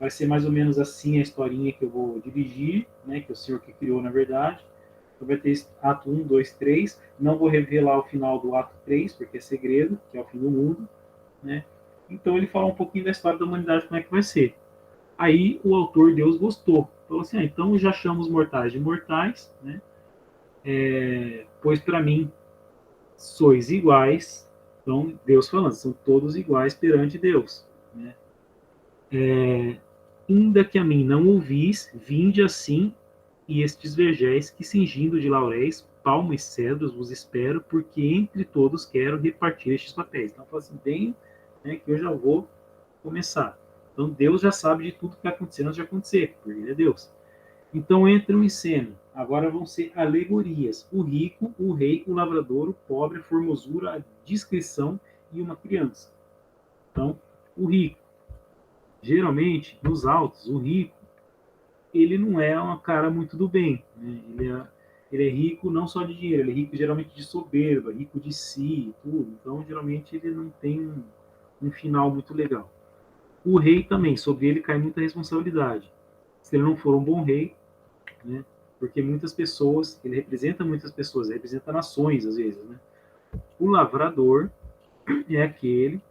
Vai ser mais ou menos assim a historinha que eu vou dirigir, né, que é o senhor que criou, na verdade. Então vai ter ato 1, 2, 3. Não vou revelar o final do ato 3, porque é segredo, que é o fim do mundo. Né? Então ele fala um pouquinho da história da humanidade, como é que vai ser. Aí o autor, Deus, gostou. Falou assim, então já chamo os mortais de mortais, né? Pois para mim sois iguais. Então Deus falando, são todos iguais perante Deus. Né? Ainda que a mim não ouvis, vinde assim, e estes vergéis que cingindo de lauréis, palma e cedros vos espero, porque entre todos quero repartir estes papéis. Então, fala assim, bem, né, que eu já vou começar. Então, Deus já sabe de tudo que vai acontecer antes de acontecer, porque Ele é Deus. Então, entram em cena. Agora vão ser alegorias. O rico, o rei, o lavrador, o pobre, a formosura, a discrição e uma criança. Então, o rico. Geralmente, nos autos, o rico, ele não é uma cara muito do bem. Né? Ele é rico não só de dinheiro, ele é rico geralmente de soberba, rico de si, tudo. Então, geralmente, ele não tem um final muito legal. O rei também, sobre ele cai muita responsabilidade. Se ele não for um bom rei, né? Porque muitas pessoas, ele representa muitas pessoas, ele representa nações às vezes. Né? O lavrador é aquele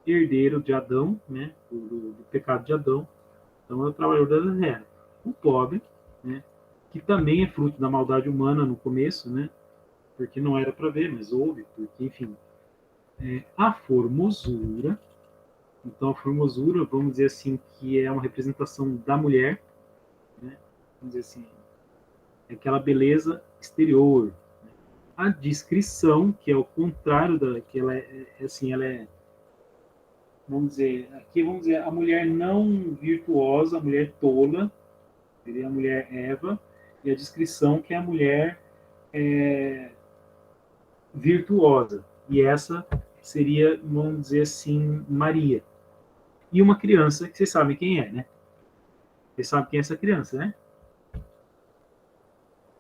herdeiro de Adão, né? do pecado de Adão, então é o trabalhador da terra. O pobre, né? Que também é fruto da maldade humana no começo, né? Porque não era para ver, mas houve, porque, enfim. A formosura, então a formosura, vamos dizer assim, que é uma representação da mulher, né? Vamos dizer assim, é aquela beleza exterior. Né? A discrição, que é o contrário da, que ela assim, ela é, vamos dizer, aqui vamos dizer, a mulher não virtuosa, a mulher tola, seria a mulher Eva, e a discrição, que é a mulher virtuosa. E essa seria, vamos dizer assim, Maria. E uma criança, que vocês sabem quem é, né? Vocês sabem quem é essa criança, né?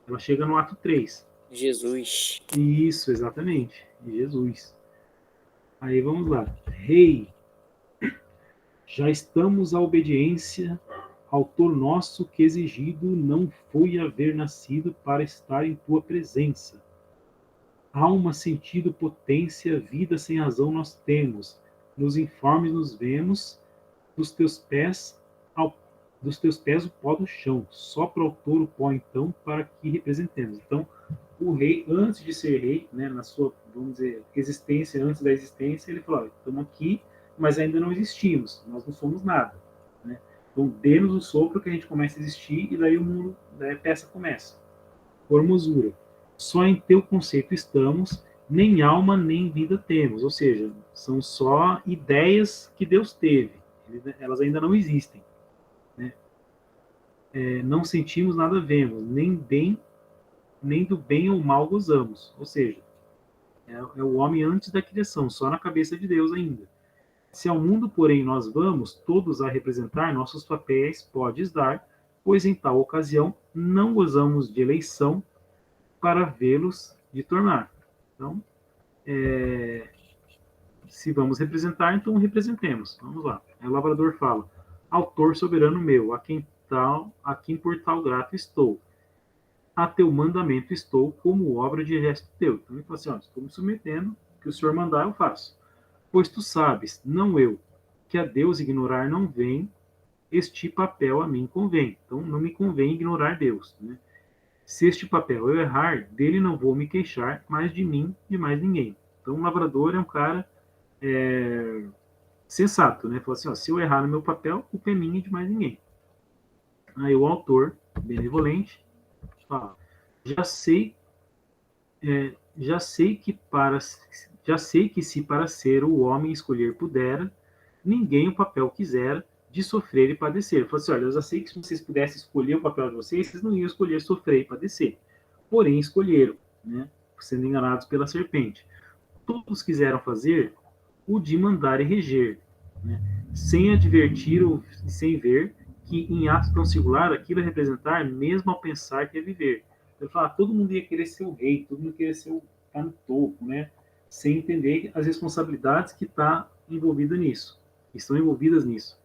Ela chega no ato 3. Jesus. Isso, exatamente. Jesus. Aí vamos lá. Rei, já estamos à obediência, autor nosso que exigido não foi haver nascido para estar em tua presença. Alma, sentido, potência, vida sem razão nós temos. Nos informes nos vemos, dos teus pés o pó do chão. Sopra ao touro o pó então para que representemos. Então, o rei, antes de ser rei, né, na sua, vamos dizer, existência, antes da existência, ele falou, estamos aqui, mas ainda não existimos, nós não somos nada. Né? Então, dê-nos o sopro que a gente começa a existir, e daí o mundo, daí a peça começa. Formosura. Só em teu conceito estamos, nem alma nem vida temos. Ou seja, são só ideias que Deus teve. Elas ainda não existem. Né? Não sentimos nada vemos, nem do bem ou mal gozamos. Ou seja, é o homem antes da criação, só na cabeça de Deus ainda. Se ao mundo, porém, nós vamos, todos a representar, nossos papéis podes dar, pois em tal ocasião não gozamos de eleição para vê-los de tornar. Então, se vamos representar, então representemos. Vamos lá. Aí o lavrador fala, autor soberano meu, a quem por tal grato estou. A teu mandamento estou como obra de gesto teu. Então ele fala assim, estou me submetendo, o que o Senhor mandar eu faço. Pois tu sabes, não eu, que a Deus ignorar não vem, este papel a mim convém. Então não me convém ignorar Deus. Né? Se este papel eu errar, dele não vou me queixar, mas de mim, de mais ninguém. Então o lavrador é um cara sensato, né? Fala assim, se eu errar no meu papel, o culpa é minha e de mais ninguém. Aí o autor, benevolente, fala, já sei que se para ser o homem escolher pudera, ninguém o papel quisera de sofrer e padecer. Ele falou assim, eu já sei que se vocês pudessem escolher o papel de vocês, vocês não iam escolher sofrer e padecer. Porém, escolheram, né, sendo enganados pela serpente. Todos quiseram fazer o de mandar e reger, né, sem advertir ou sem ver que em ato tão singular aquilo é representar, mesmo ao pensar que é viver. Ele fala, todo mundo ia querer ser o rei, todo mundo queria ser tá no topo, né? Sem entender as responsabilidades que estão envolvidas nisso.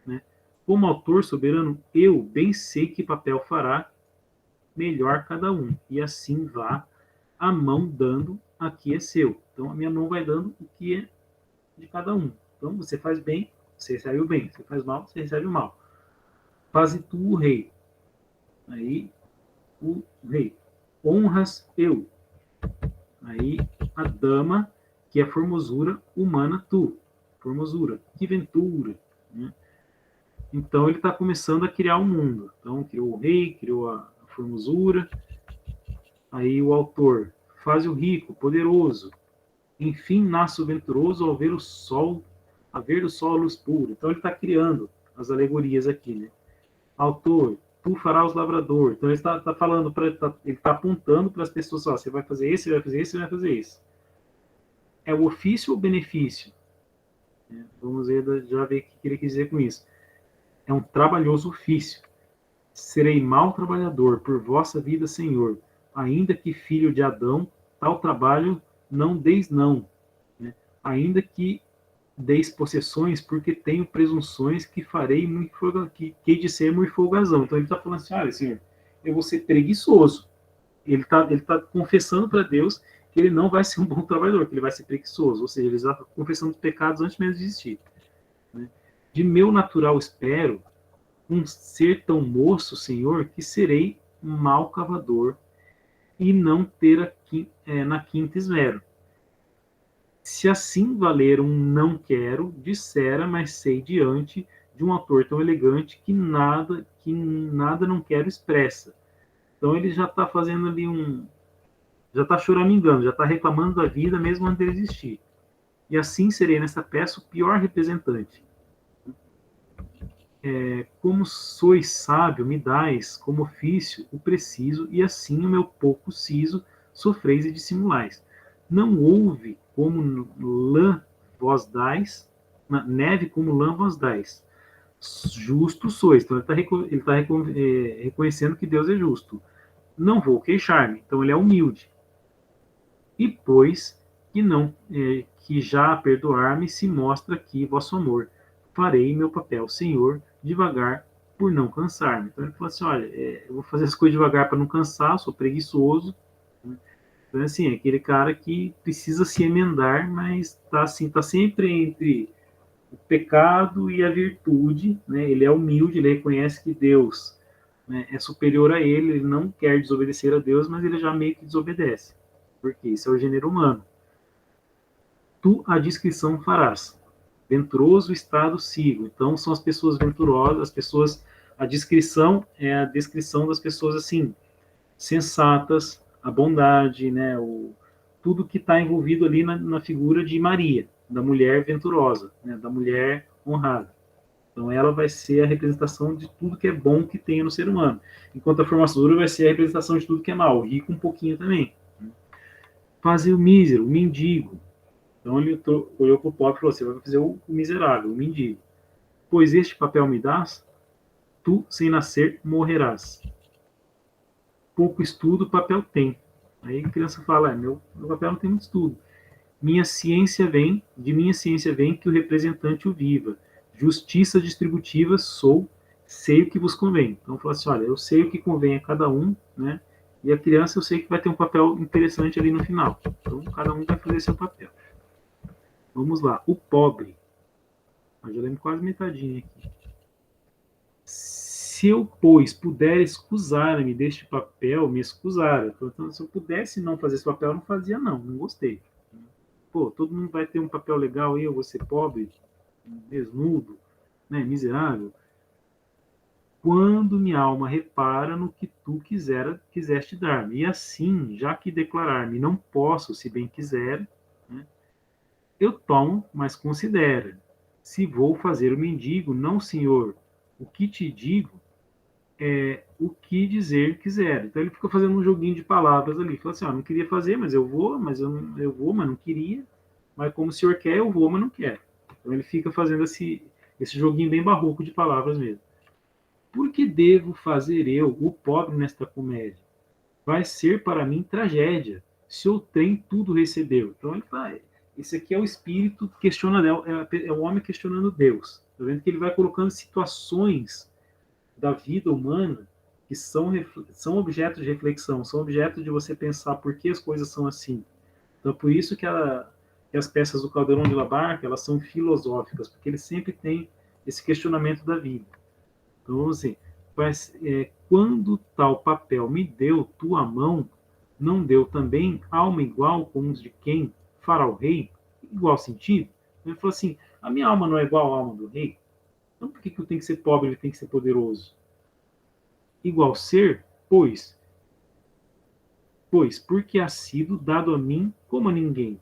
Né? Como autor soberano, eu bem sei que papel fará melhor cada um, e assim vá a mão dando a que é seu. Então a minha mão vai dando o que é de cada um. Então você faz bem, você recebe o bem. Você faz mal, você recebe o mal. Faze tu o rei. Aí o rei. Honras eu. Aí a dama, que é formosura humana tu. Formosura. Que ventura. Né? Então ele está começando a criar o mundo. Então criou o rei, criou a formosura. Aí o autor faz o rico, poderoso. Enfim nasce o venturoso ao ver o sol, a luz pura. Então ele está criando as alegorias aqui, né? Autor, tu farás lavrador. Então ele está falando, ele está apontando para as pessoas, você vai fazer isso, você vai fazer isso, você vai fazer isso. É o ofício ou benefício? Vamos já ver o que ele quis dizer com isso. É um trabalhoso ofício. Serei mau trabalhador por vossa vida, Senhor. Ainda que filho de Adão, tal trabalho não deis não. Né? Ainda que deis possessões, porque tenho presunções que farei que hei de ser muito folgazão. Então ele está falando assim, olha, Senhor, eu vou ser preguiçoso. Ele tá confessando para Deus que ele não vai ser um bom trabalhador, que ele vai ser preguiçoso. Ou seja, ele está confessando os pecados antes mesmo de existir. Né? De meu natural espero um ser tão moço, Senhor, que serei mau cavador e não ter na quinta esmero. Se assim valer um não quero, dissera, mas sei diante de um autor tão elegante que nada não quero expressa. Então ele já está fazendo ali já está choramingando, já está reclamando da vida mesmo antes de existir. E assim serei nessa peça o pior representante. Como sois sábio, me dais como ofício o preciso, e assim o meu pouco siso sofreis e dissimulais. Não houve como lã vós dais, neve como lã vós dais. Justo sois. Então ele está reconhecendo que Deus é justo. não vou queixar-me. Então ele é humilde. E pois que não, que já a perdoar-me se mostra aqui vosso amor. Farei meu papel, Senhor, devagar, por não cansar-me. Então ele falou assim, olha, eu vou fazer as coisas devagar para não cansar, sou preguiçoso. Então, assim, é aquele cara que precisa se emendar, mas tá assim, tá sempre entre o pecado e a virtude, né? Ele é humilde, ele reconhece que Deus, né, é superior a ele, ele não quer desobedecer a Deus, mas ele já meio que desobedece, porque isso é o gênero humano. Tu a discrição farás, venturoso estado sigo. Então são as pessoas venturosas, as pessoas, a discrição é a descrição das pessoas assim, sensatas, a bondade, né, tudo que está envolvido ali na figura de Maria, da mulher venturosa, né, da mulher honrada. Então ela vai ser a representação de tudo que é bom que tem no ser humano, enquanto a formatura vai ser a representação de tudo que é mal, o rico um pouquinho também. Fazer o mísero, o mendigo. Então ele olhou para o pobre e falou: você vai fazer o miserável, o mendigo. Pois este papel me dás, tu sem nascer morrerás. Pouco estudo, papel tem. Aí a criança fala: meu papel não tem muito estudo. De minha ciência vem que o representante o viva. Justiça distributiva sou, sei o que vos convém. Então fala assim: olha, eu sei o que convém a cada um, né? E a criança eu sei que vai ter um papel interessante ali no final. Então cada um vai fazer seu papel. Vamos lá. O pobre. Eu já lembro quase metadinha aqui. Se eu, pois, puder excusar-me deste papel, me excusara. Então, se eu pudesse não fazer esse papel, eu não fazia, não gostei. Pô, todo mundo vai ter um papel legal, eu vou ser pobre, desnudo, né, miserável. Quando minha alma repara no que tu quiseste dar-me. E assim, já que declarar-me não posso, se bem quiser, né, eu tomo, mas considera. Se vou fazer o mendigo, não, senhor, o que te digo é o que dizer quiser. Então ele fica fazendo um joguinho de palavras ali. Fala assim, ó, não queria fazer, mas eu vou, eu vou, mas não queria. Mas como o senhor quer, eu vou, mas não quero. Então ele fica fazendo esse joguinho bem barroco de palavras mesmo. Por que devo fazer eu, o pobre, nesta comédia? Vai ser para mim tragédia, se o trem tudo recebeu. Então ele fala, esse aqui é o espírito questionando, é o homem questionando Deus. Está vendo que ele vai colocando situações da vida humana que são objetos de reflexão, são objetos de você pensar por que as coisas são assim. Então, por isso que as peças do Caldeirão de La Barca, elas são filosóficas, porque ele sempre tem esse questionamento da vida. Então, assim, quando tal papel me deu tua mão, não deu também alma igual com os de quem fará o rei? Igual sentido? Ele falou assim, a minha alma não é igual à alma do rei? Então por que eu tenho que ser pobre e ele tem que ser poderoso? Igual ser, pois porque ha sido dado a mim como a ninguém.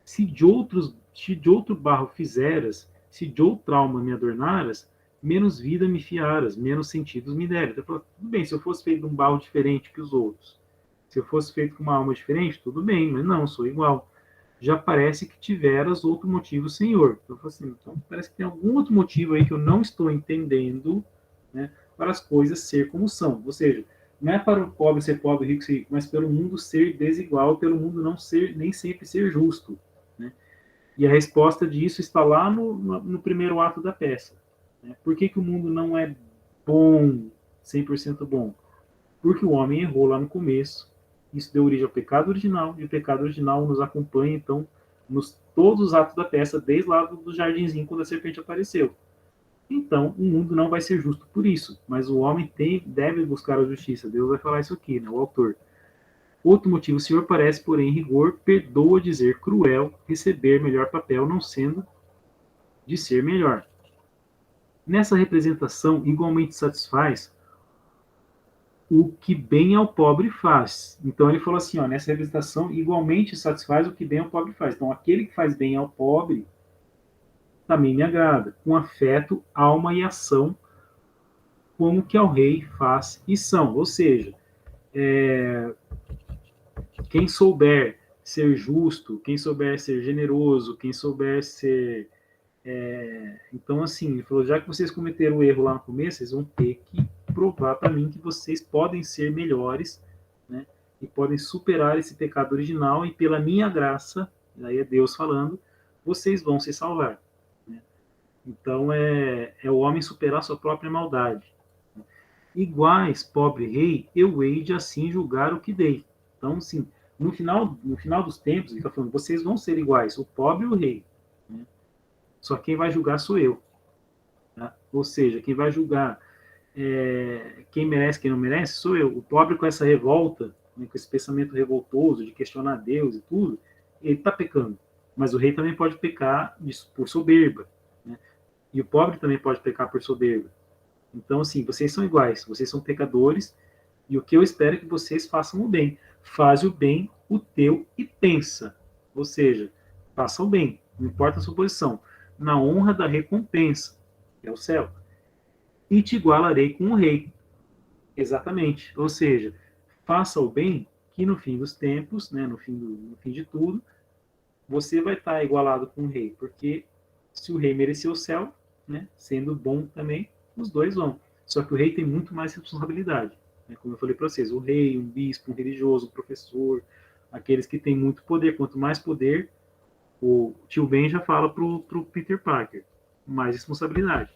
Se de outro barro fizeras, se de outra alma me adornaras, menos vida me fiaras, menos sentidos me deras. Então, tudo bem, se eu fosse feito de um barro diferente que os outros, se eu fosse feito com uma alma diferente, tudo bem, mas não, sou igual. Já parece que tiveras outro motivo, Senhor. Então, assim, então parece que tem algum outro motivo aí que eu não estou entendendo, né, para as coisas ser como são. Ou seja, não é para o pobre ser pobre, o rico ser rico, mas pelo mundo ser desigual, pelo mundo não ser nem sempre ser justo. Né? E a resposta disso está lá no primeiro ato da peça. Né? Por que, que o mundo não é bom, 100% bom? Porque o homem errou lá no começo. Isso deu origem ao pecado original, e o pecado original nos acompanha, então, todos os atos da peça, desde lá do jardinzinho, quando a serpente apareceu. Então, o mundo não vai ser justo por isso, mas o homem deve buscar a justiça. Deus vai falar isso aqui, né, o autor. Outro motivo, o Senhor parece, porém, em rigor, perdoa dizer cruel, receber melhor papel, não sendo de ser melhor. Nessa representação, igualmente satisfaz o que bem ao pobre faz. Então ele falou assim, ó, nessa representação, igualmente satisfaz o que bem ao pobre faz. Então aquele que faz bem ao pobre também me agrada, com afeto, alma e ação, como que ao rei faz e são. Ou seja, quem souber ser justo, quem souber ser generoso, quem souber ser... Então, assim, ele falou, já que vocês cometeram o erro lá no começo, vocês vão ter que provar para mim que vocês podem ser melhores e podem superar esse pecado original, e pela minha graça, aí é Deus falando, vocês vão se salvar. Né? Então é o homem superar sua própria maldade. Iguais, pobre rei, eu hei de assim julgar o que dei. Então, sim, no final dos tempos, ele está falando, vocês vão ser iguais, o pobre e o rei. Né? Só quem vai julgar sou eu. Tá? Ou seja, quem vai julgar quem merece, quem não merece, sou eu. O pobre com essa revolta, né, com esse pensamento revoltoso de questionar Deus e tudo, ele está pecando. Mas o rei também pode pecar por soberba. Né? E o pobre também pode pecar por soberba. Então, assim, vocês são iguais, vocês são pecadores, e o que eu espero é que vocês façam o bem. Faz o bem o teu e pensa. Ou seja, faça o bem, não importa a sua posição, na honra da recompensa, que é o céu. E te igualarei com o rei. Exatamente. Ou seja, faça o bem, que no fim dos tempos, né, no fim de tudo, você vai estar igualado com o rei. Porque se o rei mereceu o céu, né, sendo bom também, os dois vão. Só que o rei tem muito mais responsabilidade. Né? Como eu falei para vocês, o rei, um bispo, um religioso, um professor, aqueles que têm muito poder. Quanto mais poder, o tio Ben já fala pro Peter Parker, mais responsabilidade.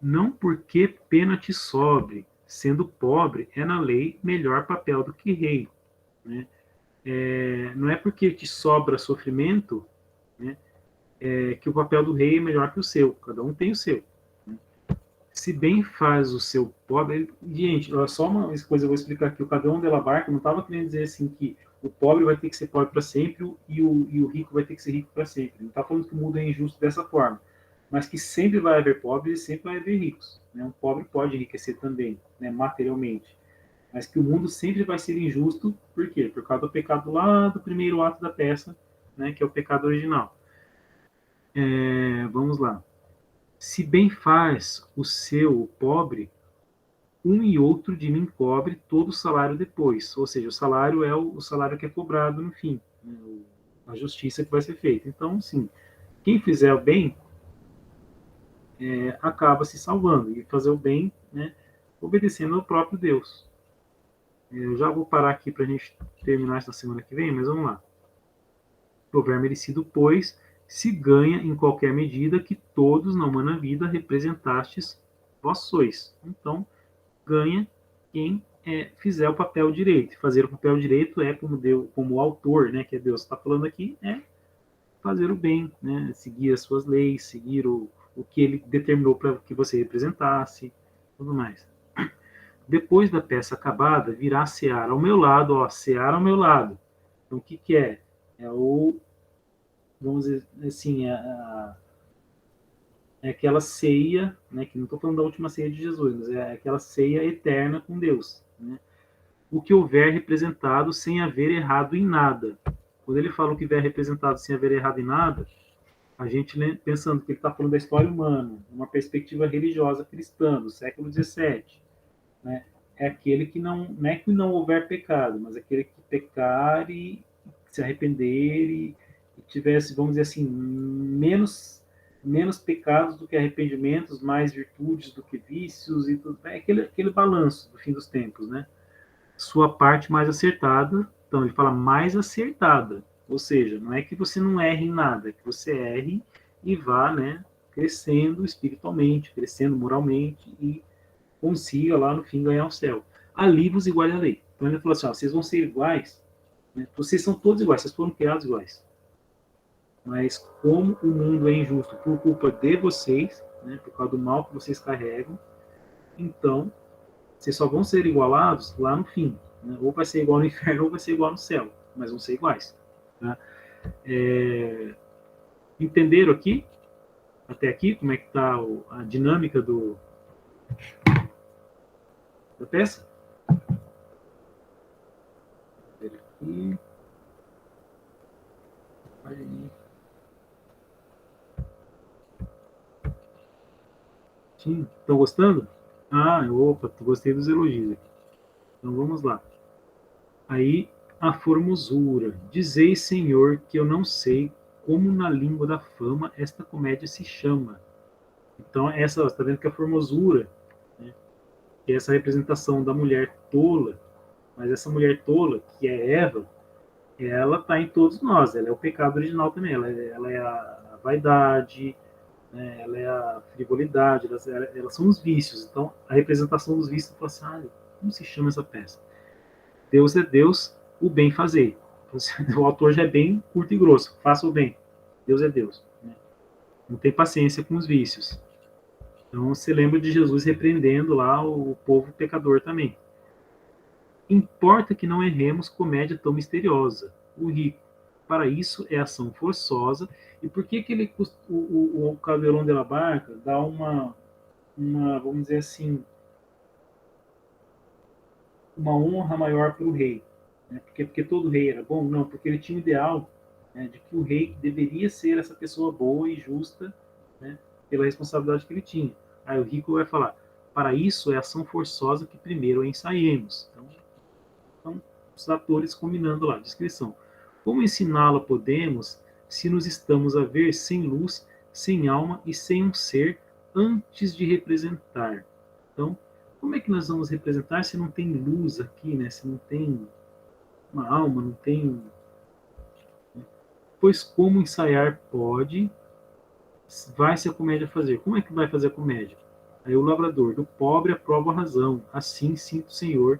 Não porque pena te sobre, sendo pobre, é na lei melhor papel do que rei. Né? Não é porque te sobra sofrimento, né, que o papel do rei é melhor que o seu. Cada um tem o seu. Né? Se bem faz o seu pobre... Gente, só uma coisa eu vou explicar aqui. O Cadão de la Barca não estava querendo dizer assim que o pobre vai ter que ser pobre para sempre e o rico vai ter que ser rico para sempre. Não está falando que o mundo é injusto dessa forma. Mas que sempre vai haver pobres e sempre vai haver ricos. Né? Um pobre pode enriquecer também, né, materialmente. Mas que o mundo sempre vai ser injusto, por quê? Por causa do pecado lá do primeiro ato da peça, né, que é o pecado original. Vamos lá. Se bem faz o seu pobre, um e outro de mim cobre todo o salário depois. Ou seja, o salário é o salário que é cobrado no fim, né, a justiça que vai ser feita. Então, sim, quem fizer o bem acaba se salvando, e fazer o bem, né, obedecendo ao próprio Deus. Eu já vou parar aqui para a gente terminar essa semana que vem, mas vamos lá. Houver merecido, pois, se ganha em qualquer medida que todos na humana vida representastes vós sois. Então, ganha quem fizer o papel direito. Fazer o papel direito é como o autor, né, que é Deus está falando aqui, é fazer o bem, né, seguir as suas leis, seguir o que ele determinou para que você representasse, tudo mais. Depois da peça acabada, virá cear ao meu lado, cear ao meu lado. Então, o que é? Vamos dizer assim, aquela ceia, né, que não estou falando da última ceia de Jesus, mas é aquela ceia eterna com Deus. Né? O que houver representado sem haver errado em nada. Quando ele fala o que houver representado sem haver errado em nada, a gente pensando que ele está falando da história humana, uma perspectiva religiosa cristã, do século XVII, né? É aquele que não é que não houver pecado, mas aquele que pecar e se arrepender e tivesse, vamos dizer assim, menos pecados do que arrependimentos, mais virtudes do que vícios, e tudo. É aquele balanço do fim dos tempos, né? Sua parte mais acertada, então ele fala mais acertada, ou seja, não é que você não erre em nada, é que você erre e vá, né, crescendo espiritualmente, crescendo moralmente e consiga lá no fim ganhar o céu. Ali vos igualarei. Então ele falou assim, vocês vão ser iguais, né? Vocês são todos iguais, vocês foram criados iguais. Mas como o mundo é injusto por culpa de vocês, né, por causa do mal que vocês carregam, então vocês só vão ser igualados lá no fim. Né? Ou vai ser igual no inferno ou vai ser igual no céu, mas vão ser iguais. Tá? Entenderam aqui? Até aqui, como é que está a dinâmica da peça? Aqui. Sim, estão gostando? Opa, gostei dos elogios aqui. Então vamos lá. Aí a formosura. Dizeis, Senhor, que eu não sei como na língua da fama esta comédia se chama. Então essa, está vendo que a formosura, né, que é essa representação da mulher tola, mas essa mulher tola, que é Eva, ela está em todos nós, ela é o pecado original também, ela é a vaidade, né, ela é a frivolidade, elas são os vícios. Então, a representação dos vícios, fala assim, como se chama essa peça? Deus é Deus, o bem fazer. O autor já é bem curto e grosso, faça o bem. Deus é Deus. Né? Não tem paciência com os vícios. Então, você lembra de Jesus repreendendo lá o povo pecador também. Importa que não erremos comédia tão misteriosa. O rico, para isso, é ação forçosa. E por que ele, o Calderón de la Barca dá uma, vamos dizer assim, uma honra maior para o rei? Né? Porque todo rei era bom? Não, porque ele tinha o ideal, né, de que o rei deveria ser essa pessoa boa e justa, né, pela responsabilidade que ele tinha. Aí o rico vai falar, para isso é ação forçosa que primeiro ensaiemos. Então, os atores combinando lá, descrição. Como ensiná-la podemos se nos estamos a ver sem luz, sem alma e sem um ser antes de representar? Então, como é que nós vamos representar se não tem luz aqui, né? Se não tem uma alma, não tem... Pois como ensaiar pode, vai-se a comédia fazer. Como é que vai fazer a comédia? Aí o lavrador, do pobre aprova a razão, assim sinto, Senhor,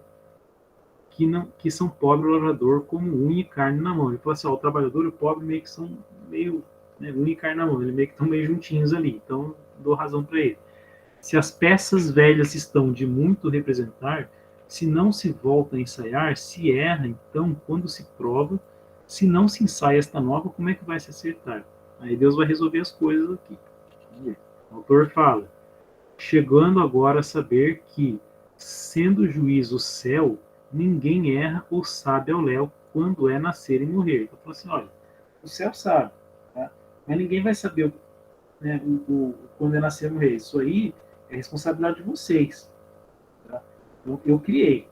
que são pobre o lavrador como unha e carne na mão. Ele fala assim, o trabalhador e o pobre meio que são meio, né, unha e carne na mão, eles meio que estão meio juntinhos ali, então dou razão para ele. Se as peças velhas estão de muito representar, se não se volta a ensaiar, se erra, então, quando se prova, se não se ensaia esta nova, como é que vai se acertar? Aí Deus vai resolver as coisas aqui. O autor fala, chegando agora a saber que, sendo juiz o céu, ninguém erra ou sabe ao léu quando é nascer e morrer. Então, fala assim, olha, o céu sabe, tá? Mas ninguém vai saber, né, quando é nascer e morrer. Isso aí é responsabilidade de vocês. Tá? Então, eu criei.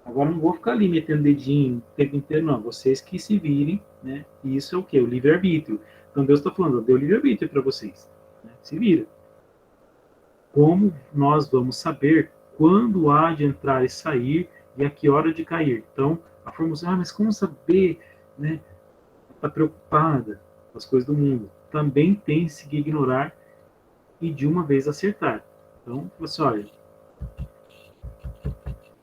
Agora não vou ficar ali metendo dedinho o tempo inteiro, não. Vocês que se virem, né? E isso é o quê? O livre-arbítrio. Então Deus está falando, deu livre-arbítrio para vocês. Né? Se vira. Como nós vamos saber quando há de entrar e sair e a que hora de cair? Então, a formação, mas como saber, né? Está preocupada com as coisas do mundo. Também tem-se que ignorar e de uma vez acertar. Então, você olha,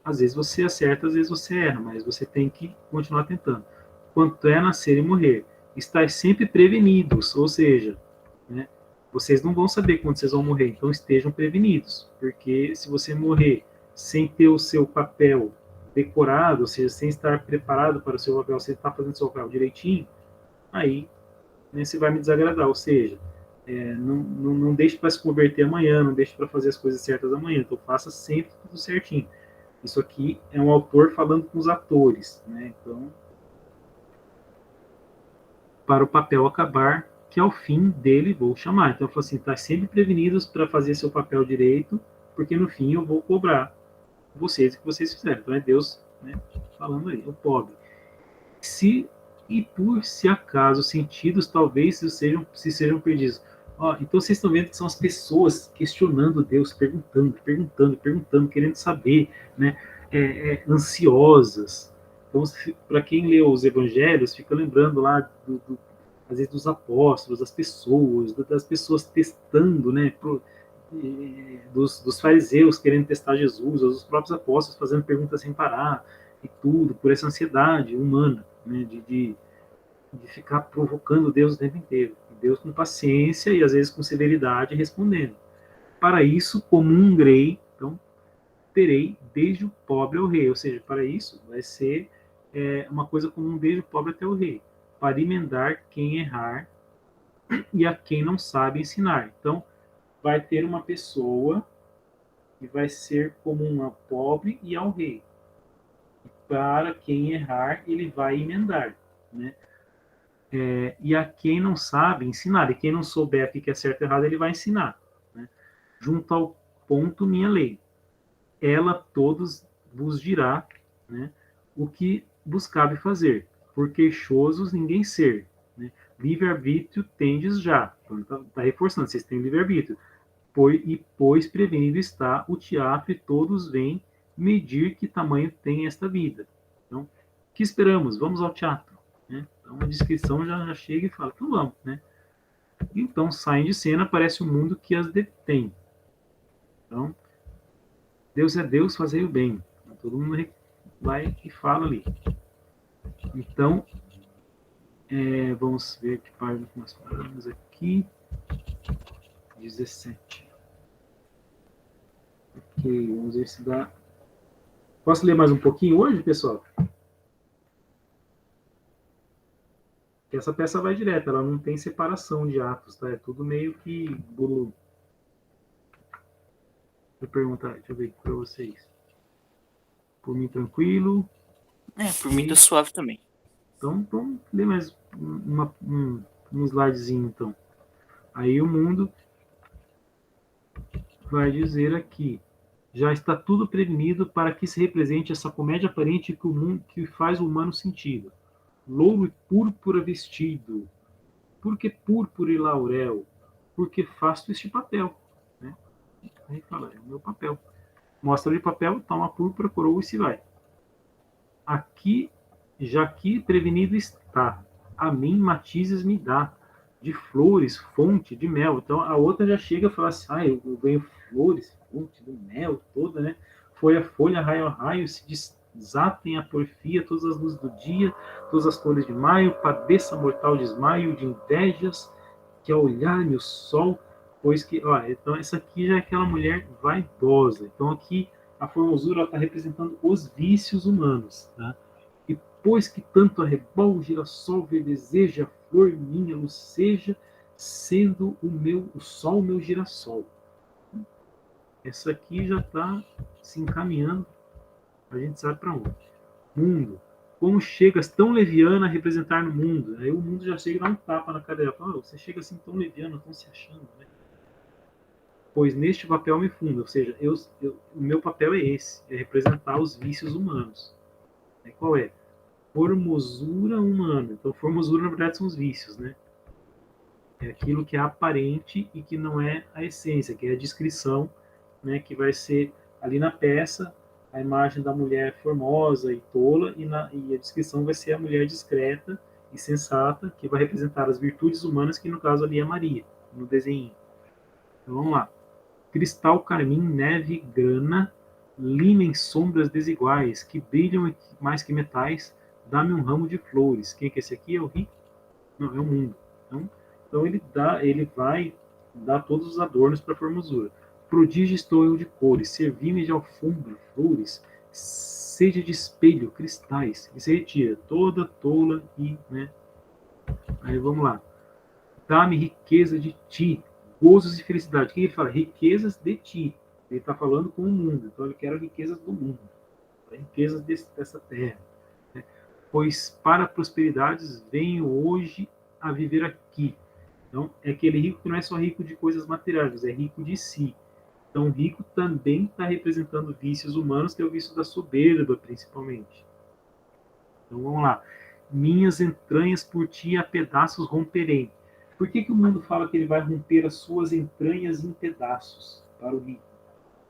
às vezes você acerta, às vezes você erra, mas você tem que continuar tentando. Quanto é nascer e morrer, estáis sempre prevenidos, ou seja, né, vocês não vão saber quando vocês vão morrer, então estejam prevenidos, porque se você morrer sem ter o seu papel decorado, ou seja, sem estar preparado para o seu papel, você está fazendo o seu papel direitinho, aí, né, você vai me desagradar, ou seja, não deixe para se converter amanhã, não deixe para fazer as coisas certas amanhã, então faça sempre tudo certinho. Isso aqui é um autor falando com os atores, né? Então, para o papel acabar, que ao fim dele vou chamar. Então, eu falo assim, está sempre prevenidos para fazer seu papel direito, porque no fim eu vou cobrar vocês o que vocês fizeram. Então, é Deus, né, falando aí, o pobre. E por se acaso sentidos talvez se sejam perdidos. Então vocês estão vendo que são as pessoas questionando Deus, perguntando, querendo saber, né? Ansiosas. Então, para quem lê os evangelhos, fica lembrando lá, às vezes, dos apóstolos, das pessoas testando, né? Dos fariseus querendo testar Jesus, ou dos próprios apóstolos fazendo perguntas sem parar, e tudo, por essa ansiedade humana, né? De ficar provocando Deus o tempo inteiro. Deus com paciência e às vezes com severidade respondendo. Para isso, comungrei, então, terei desde o pobre ao rei. Ou seja, para isso vai ser uma coisa comum desde o pobre até o rei. Para emendar quem errar e a quem não sabe ensinar. Então, vai ter uma pessoa que vai ser comum ao pobre e ao rei. Para quem errar, ele vai emendar, né? E a quem não sabe ensinar, e quem não souber o que é certo e errado, ele vai ensinar. Né? Junto ao ponto minha lei, ela todos vos dirá, né, o que vos cabe fazer, por queixosos ninguém ser. Né? Livre-arbítrio tendes já, então está reforçando, vocês têm livre-arbítrio. pois prevenido está o teatro e todos vêm medir que tamanho tem esta vida. Então, o que esperamos? Vamos ao teatro. Né? Então, a descrição já chega e fala, então vamos. Né? Então, saem de cena, aparece o mundo que as detém. Então, Deus é Deus, fazei o bem. Então, todo mundo vai e fala ali. Então, vamos ver que página que nós falamos aqui. 17. Ok, vamos ver se dá. Posso ler mais um pouquinho hoje, pessoal? Porque essa peça vai direto, ela não tem separação de atos, tá? É tudo meio que bolo. Vou perguntar, deixa eu ver aqui para vocês. Por mim, tranquilo. Por mim tá suave também. Então, vamos ler mais um slidezinho, então. Aí o mundo vai dizer aqui: já está tudo prevenido para que se represente essa comédia aparente que o mundo que faz o humano sentido. Louro e púrpura vestido. Por que púrpura e laurel? Porque faço este papel. Né? Aí fala, é o meu papel. Mostra-lhe o papel, toma a púrpura, coroa e se vai. Aqui, já que prevenido está, a mim matizes me dá, de flores, fonte de mel. Então a outra já chega e fala assim, eu ganho flores, fonte do mel toda, né? Foi a folha, raio a raio, se desatem a porfia, todas as luzes do dia, todas as flores de maio, padeça mortal desmaio de invejas, que ao olhar-me o sol, pois que, então essa aqui já é aquela mulher vaidosa. Então aqui a formosura está representando os vícios humanos, tá? E pois que tanto arrebol o girassol ver deseja, a flor minha luz seja, sendo o sol meu girassol. Essa aqui já está se encaminhando, a gente sabe para onde. Mundo. Como chegas tão leviana a representar no mundo? Aí o mundo já chega e dá um tapa na cadeira. Fala, você chega assim tão leviano, tão se achando, né? Pois neste papel me fundo, ou seja, o meu papel é esse, é representar os vícios humanos. Qual é? Formosura humana. Então, formosura, na verdade, são os vícios, né? É aquilo que é aparente e que não é a essência, que é a descrição, né? Que vai ser ali na peça a imagem da mulher formosa e tola e a descrição vai ser a mulher discreta e sensata, que vai representar as virtudes humanas, que no caso ali é Maria, no desenho. Então, vamos lá. Cristal, carmim, neve, grana, lima em sombras desiguais, que brilham mais que metais, dá-me um ramo de flores. Quem que é esse aqui? É o rico? Não, é o mundo. Então ele vai dar todos os adornos para a formosura. Prodígio estou eu de cores, servi-me de alfombra, flores, sede de espelho, cristais. E se retira, toda tola e, né? Aí vamos lá. Dá-me riqueza de ti, gozos e felicidade. O que ele fala? Riquezas de ti. Ele está falando com o mundo. Então ele quer riquezas do mundo. Riquezas dessa terra. Né? Pois para prosperidades venho hoje a viver aqui. Então é aquele rico que não é só rico de coisas materiais, é rico de si. Então rico também está representando vícios humanos, que é o vício da soberba, principalmente. Então vamos lá. Minhas entranhas por ti a pedaços romperei. Por que o mundo fala que ele vai romper as suas entranhas em pedaços para o rico?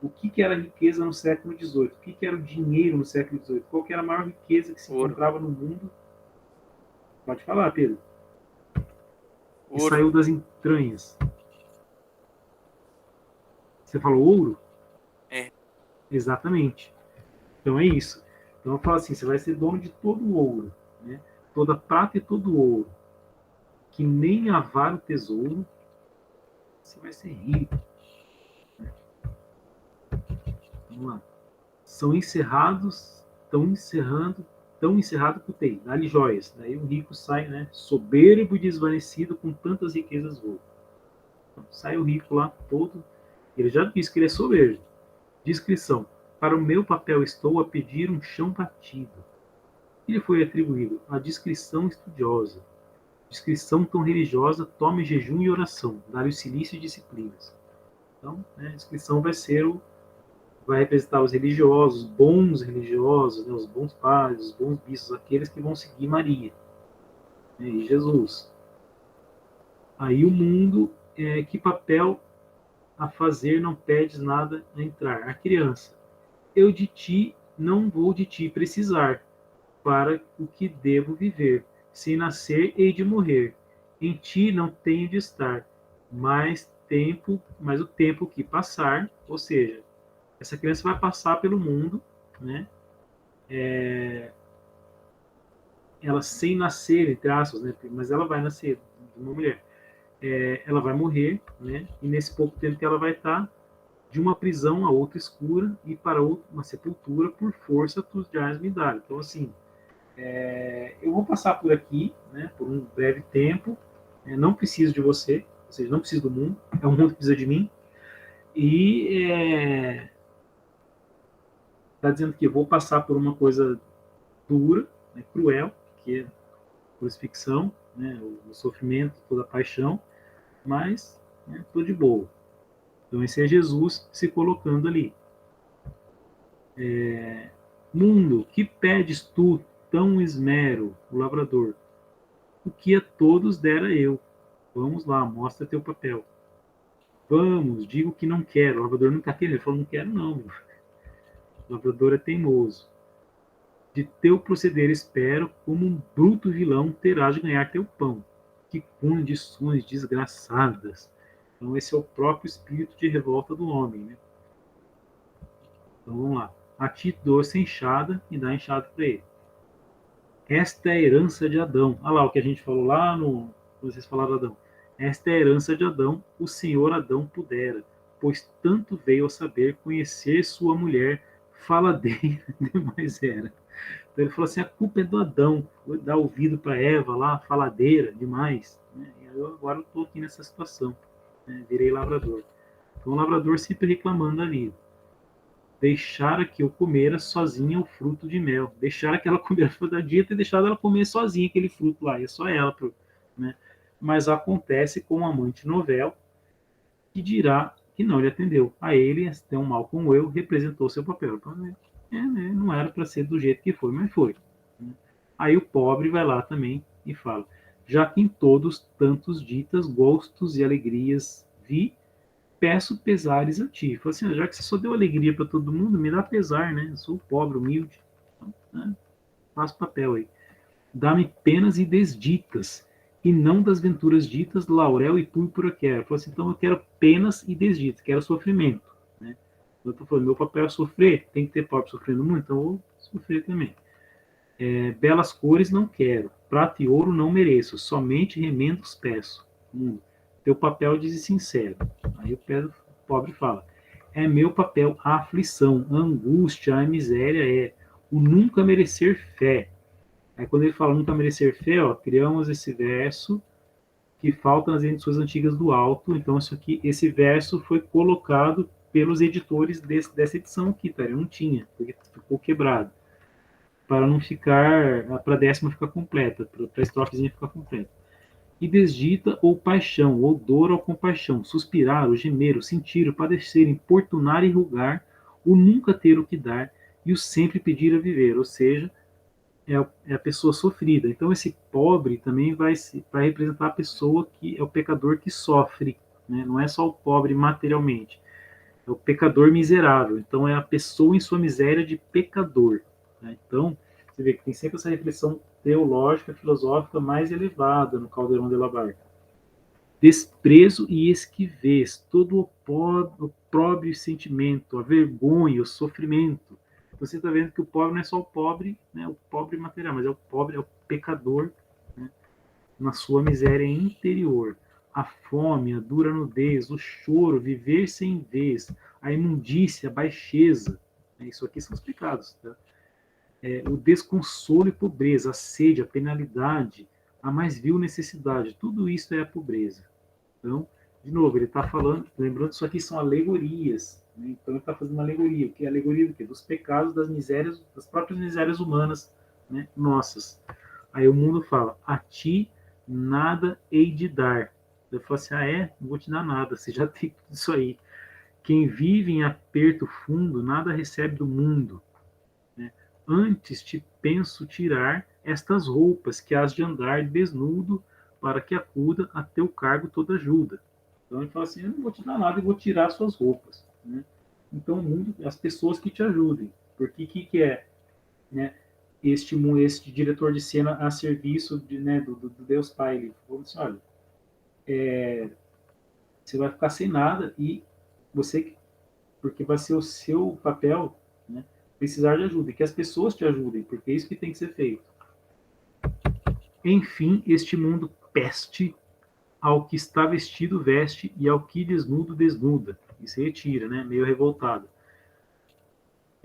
O que era a riqueza no século XVIII? O que era o dinheiro no século XVIII? Qual que era a maior riqueza que se encontrava no mundo? Pode falar, Pedro. E saiu das entranhas. Você falou ouro? É. Exatamente. Então é isso. Então eu falo assim, você vai ser dono de todo o ouro, né? Toda prata e todo o ouro. Que nem avar o tesouro, você vai ser rico. Vamos lá. São encerrados, estão encerrado com o TI. Dá-lhe joias. Daí o rico sai, né? Soberbo e desvanecido com tantas riquezas voam. Então, sai o rico lá todo. Ele já disse que ele é soberbo. Descrição. Para o meu papel estou a pedir um chão batido. Ele foi atribuído a descrição estudiosa. Descrição tão religiosa, tome jejum e oração. Dá-lhe o silício e disciplinas. Então, né, a descrição vai representar os religiosos, bons religiosos, né, os bons padres, os bons bispos, aqueles que vão seguir Maria, né, e Jesus. Aí o mundo, que papel a fazer, não pedes nada a entrar. A criança, eu de ti não vou de ti precisar, para o que devo viver. Se nascer, hei de morrer. Em ti não tenho de estar, mas o tempo que passar, ou seja, essa criança vai passar pelo mundo, né? Ela sem nascer, entre aspas, né? Mas ela vai nascer de uma mulher. Ela vai morrer, né? E nesse pouco tempo que ela vai estar, de uma prisão a outra escura e para uma sepultura por força tu já me dar. Então, assim, eu vou passar por aqui, né, por um breve tempo, não preciso de você, ou seja, não preciso do mundo, é o mundo que precisa de mim, e está dizendo que eu vou passar por uma coisa dura, né, cruel, que é a crucifixão, né, o sofrimento, toda a paixão, mas estou de boa. Então esse é Jesus se colocando ali. Mundo, que pedes tu tão esmero, o lavrador? O que a todos dera eu. Vamos lá, mostra teu papel. Vamos, digo que não quero. O lavrador não está querendo. Ele falou, não quero não. Meu. O lavrador é teimoso. De teu proceder espero, como um bruto vilão, terás de ganhar teu pão. Que condições desgraçadas. Então esse é o próprio espírito de revolta do homem. Né? Então vamos lá. A ti dou essa enxada e dá a enxada para ele. Esta é a herança de Adão. Olha lá o que a gente falou lá no... Vocês falaram Adão. Esta é a herança de Adão, o Senhor Adão pudera, pois tanto veio a saber conhecer sua mulher, faladeira demais era. Então ele falou assim, a culpa é do Adão, vou dar ouvido para Eva lá, faladeira demais. E eu agora estou aqui nessa situação, né? Virei lavrador. Então o lavrador sempre reclamando ali. Deixara que eu comera sozinha o fruto de mel. Deixara que ela comera, podia ter deixado ela comer sozinha aquele fruto lá, é só ela, né? Mas acontece com o amante novel, que dirá que não lhe atendeu. A ele, tão mal como eu, representou seu papel. Então, né, não era para ser do jeito que foi, mas foi. Né? Aí o pobre vai lá também e fala, já que em todos tantos ditas, gostos e alegrias vi, peço pesares a ti. Fala assim, já que você só deu alegria para todo mundo, me dá pesar, né? Eu sou pobre, humilde. Então, né? Faço papel aí. Dá-me penas e desditas, e não das venturas ditas, laurel e púrpura quero. Fala assim, então eu quero penas e desditas, quero sofrimento. Né? Eu estou falando, meu papel é sofrer, tem que ter pobre sofrendo muito, então eu vou sofrer também. Belas cores não quero, prata e ouro não mereço, somente remendos peço. Teu papel diz sincero. Aí o pobre fala, é meu papel a aflição, a angústia, a miséria é o nunca merecer fé. Aí quando ele fala nunca merecer fé, ó, criamos esse verso que falta nas edições antigas do Alto. Então esse verso foi colocado pelos editores dessa edição aqui, tá? Ele não tinha, porque ficou quebrado. Para não ficar, para a décima ficar completa, para a estrofezinha ficar completa. E desdita ou paixão, ou dor ou compaixão, suspirar, ou gemer, ou sentir, ou padecer, importunar e rugar, o nunca ter o que dar, e o sempre pedir a viver, ou seja, é a pessoa sofrida. Então esse pobre também vai representar a pessoa que é o pecador que sofre, né? Não é só o pobre materialmente, é o pecador miserável. Então é a pessoa em sua miséria de pecador. Né? Então você vê que tem sempre essa reflexão teológica, filosófica mais elevada no Caldeirão de la Barca. Desprezo e esquivez, todo o pobre sentimento, a vergonha, o sofrimento. Você está vendo que o pobre não é só o pobre, né, o pobre material, mas é o pobre, é o pecador, né, na sua miséria interior. A fome, a dura nudez, o choro, viver sem vez, a imundícia, a baixeza. Né, isso aqui são os pecados. Tá? O desconsolo e pobreza, a sede, a penalidade, a mais vil necessidade. Tudo isso é a pobreza. Então, de novo, ele está falando, lembrando que isso aqui são alegorias. Né? Então, ele está fazendo uma alegoria. O que é alegoria do quê? Dos pecados, das misérias, das próprias misérias humanas, né? Nossas. Aí o mundo fala, a ti nada hei de dar. Eu falo assim, não vou te dar nada, você já tem tudo isso aí. Quem vive em aperto fundo, nada recebe do mundo. Né? Antes te penso tirar estas roupas que has de andar desnudo, para que acuda a teu cargo toda ajuda. Então ele fala assim, eu não vou te dar nada e vou tirar suas roupas, né? Então o mundo, as pessoas que te ajudem, porque que é, né? Este diretor de cena a serviço né, do Deus Pai, ele falou assim, olha, você vai ficar sem nada e você, porque vai ser o seu papel, né, precisar de ajuda, e que as pessoas te ajudem, porque é isso que tem que ser feito. Enfim, este mundo peste, ao que está vestido veste, e ao que desnudo desnuda, e se retira, né, meio revoltado.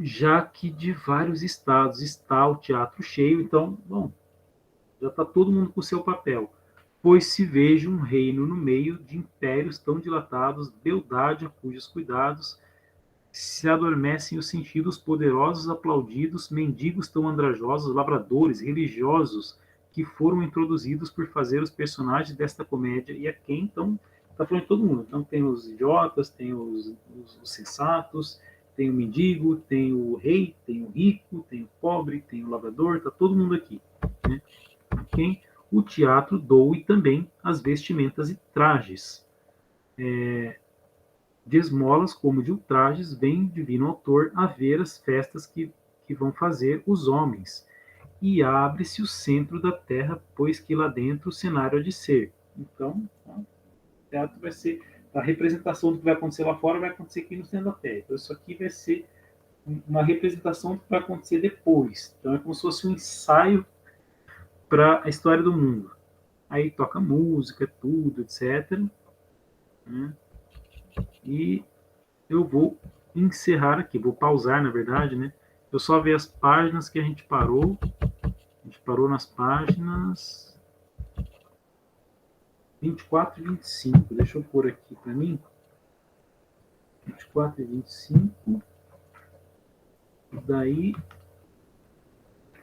Já que de vários estados está o teatro cheio, então, bom, já está todo mundo com o seu papel. Pois se veja um reino no meio de impérios tão dilatados, beldade a cujos cuidados se adormecem os sentidos poderosos aplaudidos, mendigos tão andrajosos, lavradores, religiosos, que foram introduzidos por fazer os personagens desta comédia, e a quem, então, está falando de todo mundo. Então tem os idiotas, tem os sensatos, tem o mendigo, tem o rei, tem o rico, tem o pobre, tem o lavrador, está todo mundo aqui, né? A quem o teatro doe também as vestimentas e trajes. De esmolas como de ultrajes, vem divino autor a ver as festas que vão fazer os homens. E abre-se o centro da terra, pois que lá dentro o cenário há de ser. Então, o teatro vai ser a representação do que vai acontecer lá fora, vai acontecer aqui no centro da terra. Então, isso aqui vai ser uma representação do que vai acontecer depois. Então, é como se fosse um ensaio para a história do mundo. Aí toca música, tudo, etc. Né? E eu vou encerrar aqui, vou pausar, na verdade, né? Eu só ver as páginas que a gente parou. A gente parou nas páginas 24 e 25. Deixa eu pôr aqui para mim. 24 e 25. Daí.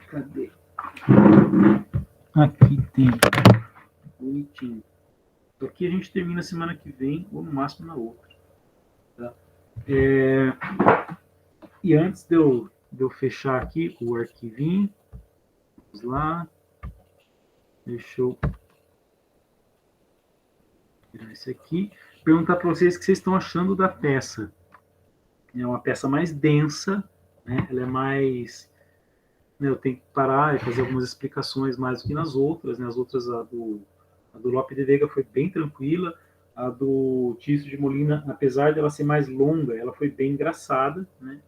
Cadê? Aqui tem. Bonitinho. Aqui a gente termina semana que vem, ou no máximo na outra. Tá? E antes de eu fechar aqui o arquivinho, vamos lá. Deixa eu tirar esse aqui. Perguntar para vocês o que vocês estão achando da peça. É uma peça mais densa, né? Ela é mais. Né, eu tenho que parar e fazer algumas explicações mais do que nas outras. Né? As outras, a do Lope de Vega foi bem tranquila. A do Tício de Molina, apesar de ela ser mais longa, ela foi bem engraçada, né?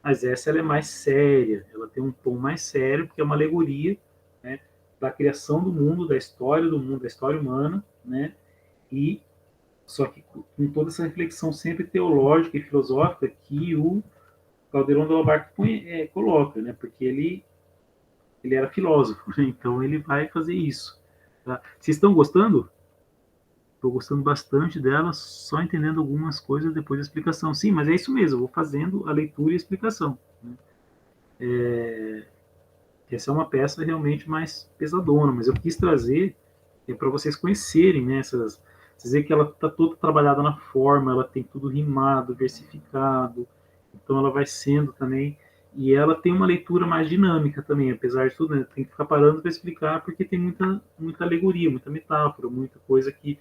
Mas essa ela é mais séria, ela tem um tom mais sério, porque é uma alegoria, né, da criação do mundo, da história do mundo, da história humana, né? E só que com toda essa reflexão sempre teológica e filosófica que o Caldeirão do Albarca coloca, né? Porque ele era filósofo, né? Então ele vai fazer isso. Tá? Vocês estão gostando? Estou gostando bastante dela, só entendendo algumas coisas depois da explicação. Sim, mas é isso mesmo, eu vou fazendo a leitura e a explicação. Né? Essa é uma peça realmente mais pesadona, mas eu quis trazer para vocês conhecerem, né, vocês veem que ela está toda trabalhada na forma, ela tem tudo rimado, versificado, então ela vai sendo também, e ela tem uma leitura mais dinâmica também, apesar de tudo, né, tem que ficar parando para explicar, porque tem muita alegoria, muita metáfora, muita coisa que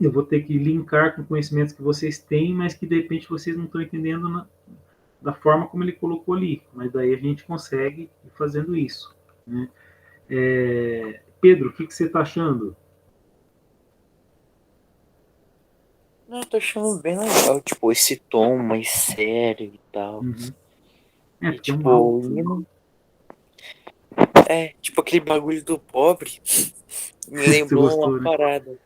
eu vou ter que linkar com conhecimentos que vocês têm, mas que de repente vocês não estão entendendo da forma como ele colocou ali. Mas daí a gente consegue ir fazendo isso. Né? Pedro, o que você está achando? Não, eu tô achando bem legal, tipo, esse tom mais sério e tal. Uhum. E Porque é um tipo, álbum. tipo aquele bagulho do pobre me Você lembrou uma gostou, né? parada,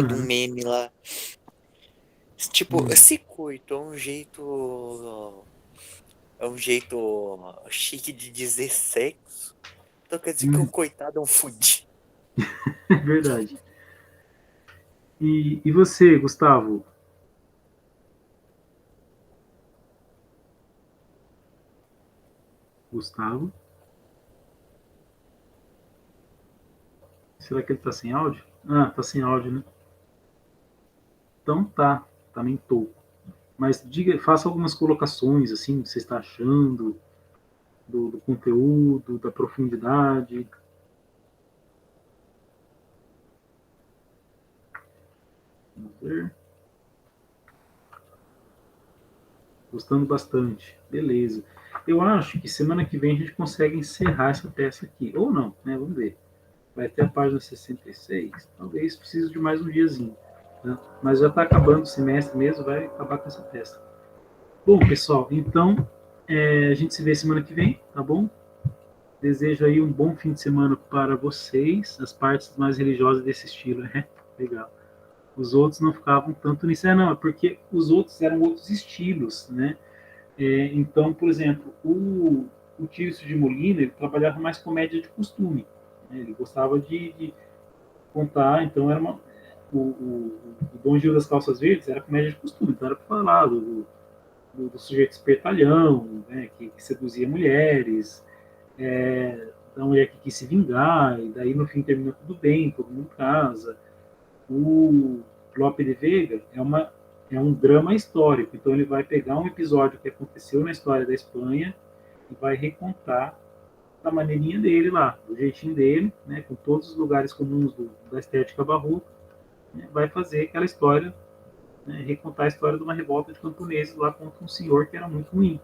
do Uhum. meme lá. Tipo, Uhum. esse coito é um jeito chique de dizer sexo. Então quer dizer que o Uhum. coitado é um fudido. É verdade. E você, Gustavo? Gustavo? Será que ele está sem áudio? Ah, está sem áudio, né? Então tá, também tô. Mas diga, faça algumas colocações, assim, o que você está achando do conteúdo, da profundidade. Vamos ver. Gostando bastante. Beleza. Eu acho que semana que vem a gente consegue encerrar essa peça aqui. Ou não, né? Vamos ver. Vai até a página 66. Talvez precise de mais um diazinho. Né? Mas já está acabando o semestre mesmo, vai acabar com essa peça. Bom, pessoal, então a gente se vê semana que vem, tá bom? Desejo aí um bom fim de semana para vocês, as partes mais religiosas desse estilo, né? Legal. Os outros não ficavam tanto nisso, não, é porque os outros eram outros estilos, né? Então, por exemplo, o Tirso de Molina, ele trabalhava mais comédia de costume, né? Ele gostava de contar, então era o Dom Gil das Calças Verdes era comédia de costume, então era para falar do sujeito espertalhão, né, que seduzia mulheres, da mulher que quis se vingar, e daí no fim termina tudo bem, todo mundo casa. O Lope de Vega é um drama histórico, então ele vai pegar um episódio que aconteceu na história da Espanha e vai recontar da maneirinha dele lá, do jeitinho dele, né, com todos os lugares comuns da estética barroca, né, vai fazer aquela história, né, recontar a história de uma revolta de camponeses lá contra um senhor que era muito ruim.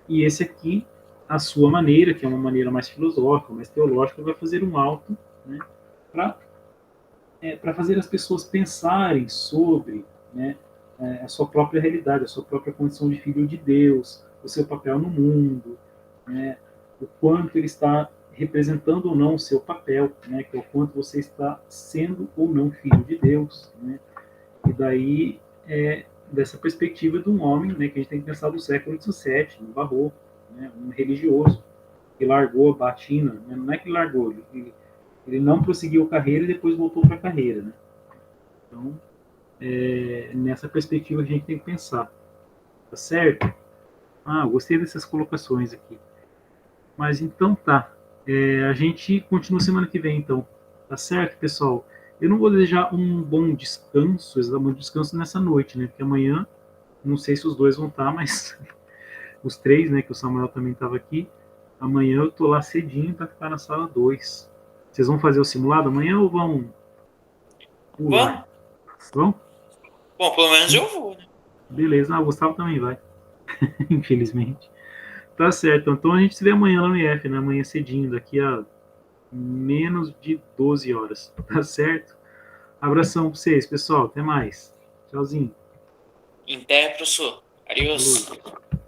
E esse aqui, a sua maneira, que é uma maneira mais filosófica, mais teológica, vai fazer um alto, né, para fazer as pessoas pensarem sobre, né, a sua própria realidade, a sua própria condição de filho de Deus, o seu papel no mundo, né, o quanto ele está representando ou não o seu papel, né, que é o quanto você está sendo ou não filho de Deus, né, e daí dessa perspectiva de um homem, né, que a gente tem que pensar do século XVII, no barroco, né, um religioso que largou a batina, né, não é que largou, ele não prosseguiu a carreira e depois voltou para a carreira, né? Então, nessa perspectiva a gente tem que pensar, tá certo? Ah, gostei dessas colocações aqui. Mas então tá. A gente continua semana que vem, então. Tá certo, pessoal? Eu não vou desejar um bom descanso, exatamente descanso nessa noite, né? Porque amanhã, não sei se os dois vão estar, mas os três, né? Que o Samuel também estava aqui. Amanhã eu tô lá cedinho para ficar na sala 2. Vocês vão fazer o simulado amanhã ou vão pular? Vamos? Vão? Bom, pelo menos eu vou, né? Beleza. Ah, o Gustavo também vai. Infelizmente. Tá certo. Então a gente se vê amanhã lá no IF, né? Amanhã cedinho, daqui a menos de 12 horas. Tá certo? Abração pra vocês, pessoal. Até mais. Tchauzinho. Em pé, professor. Adiós. Falou.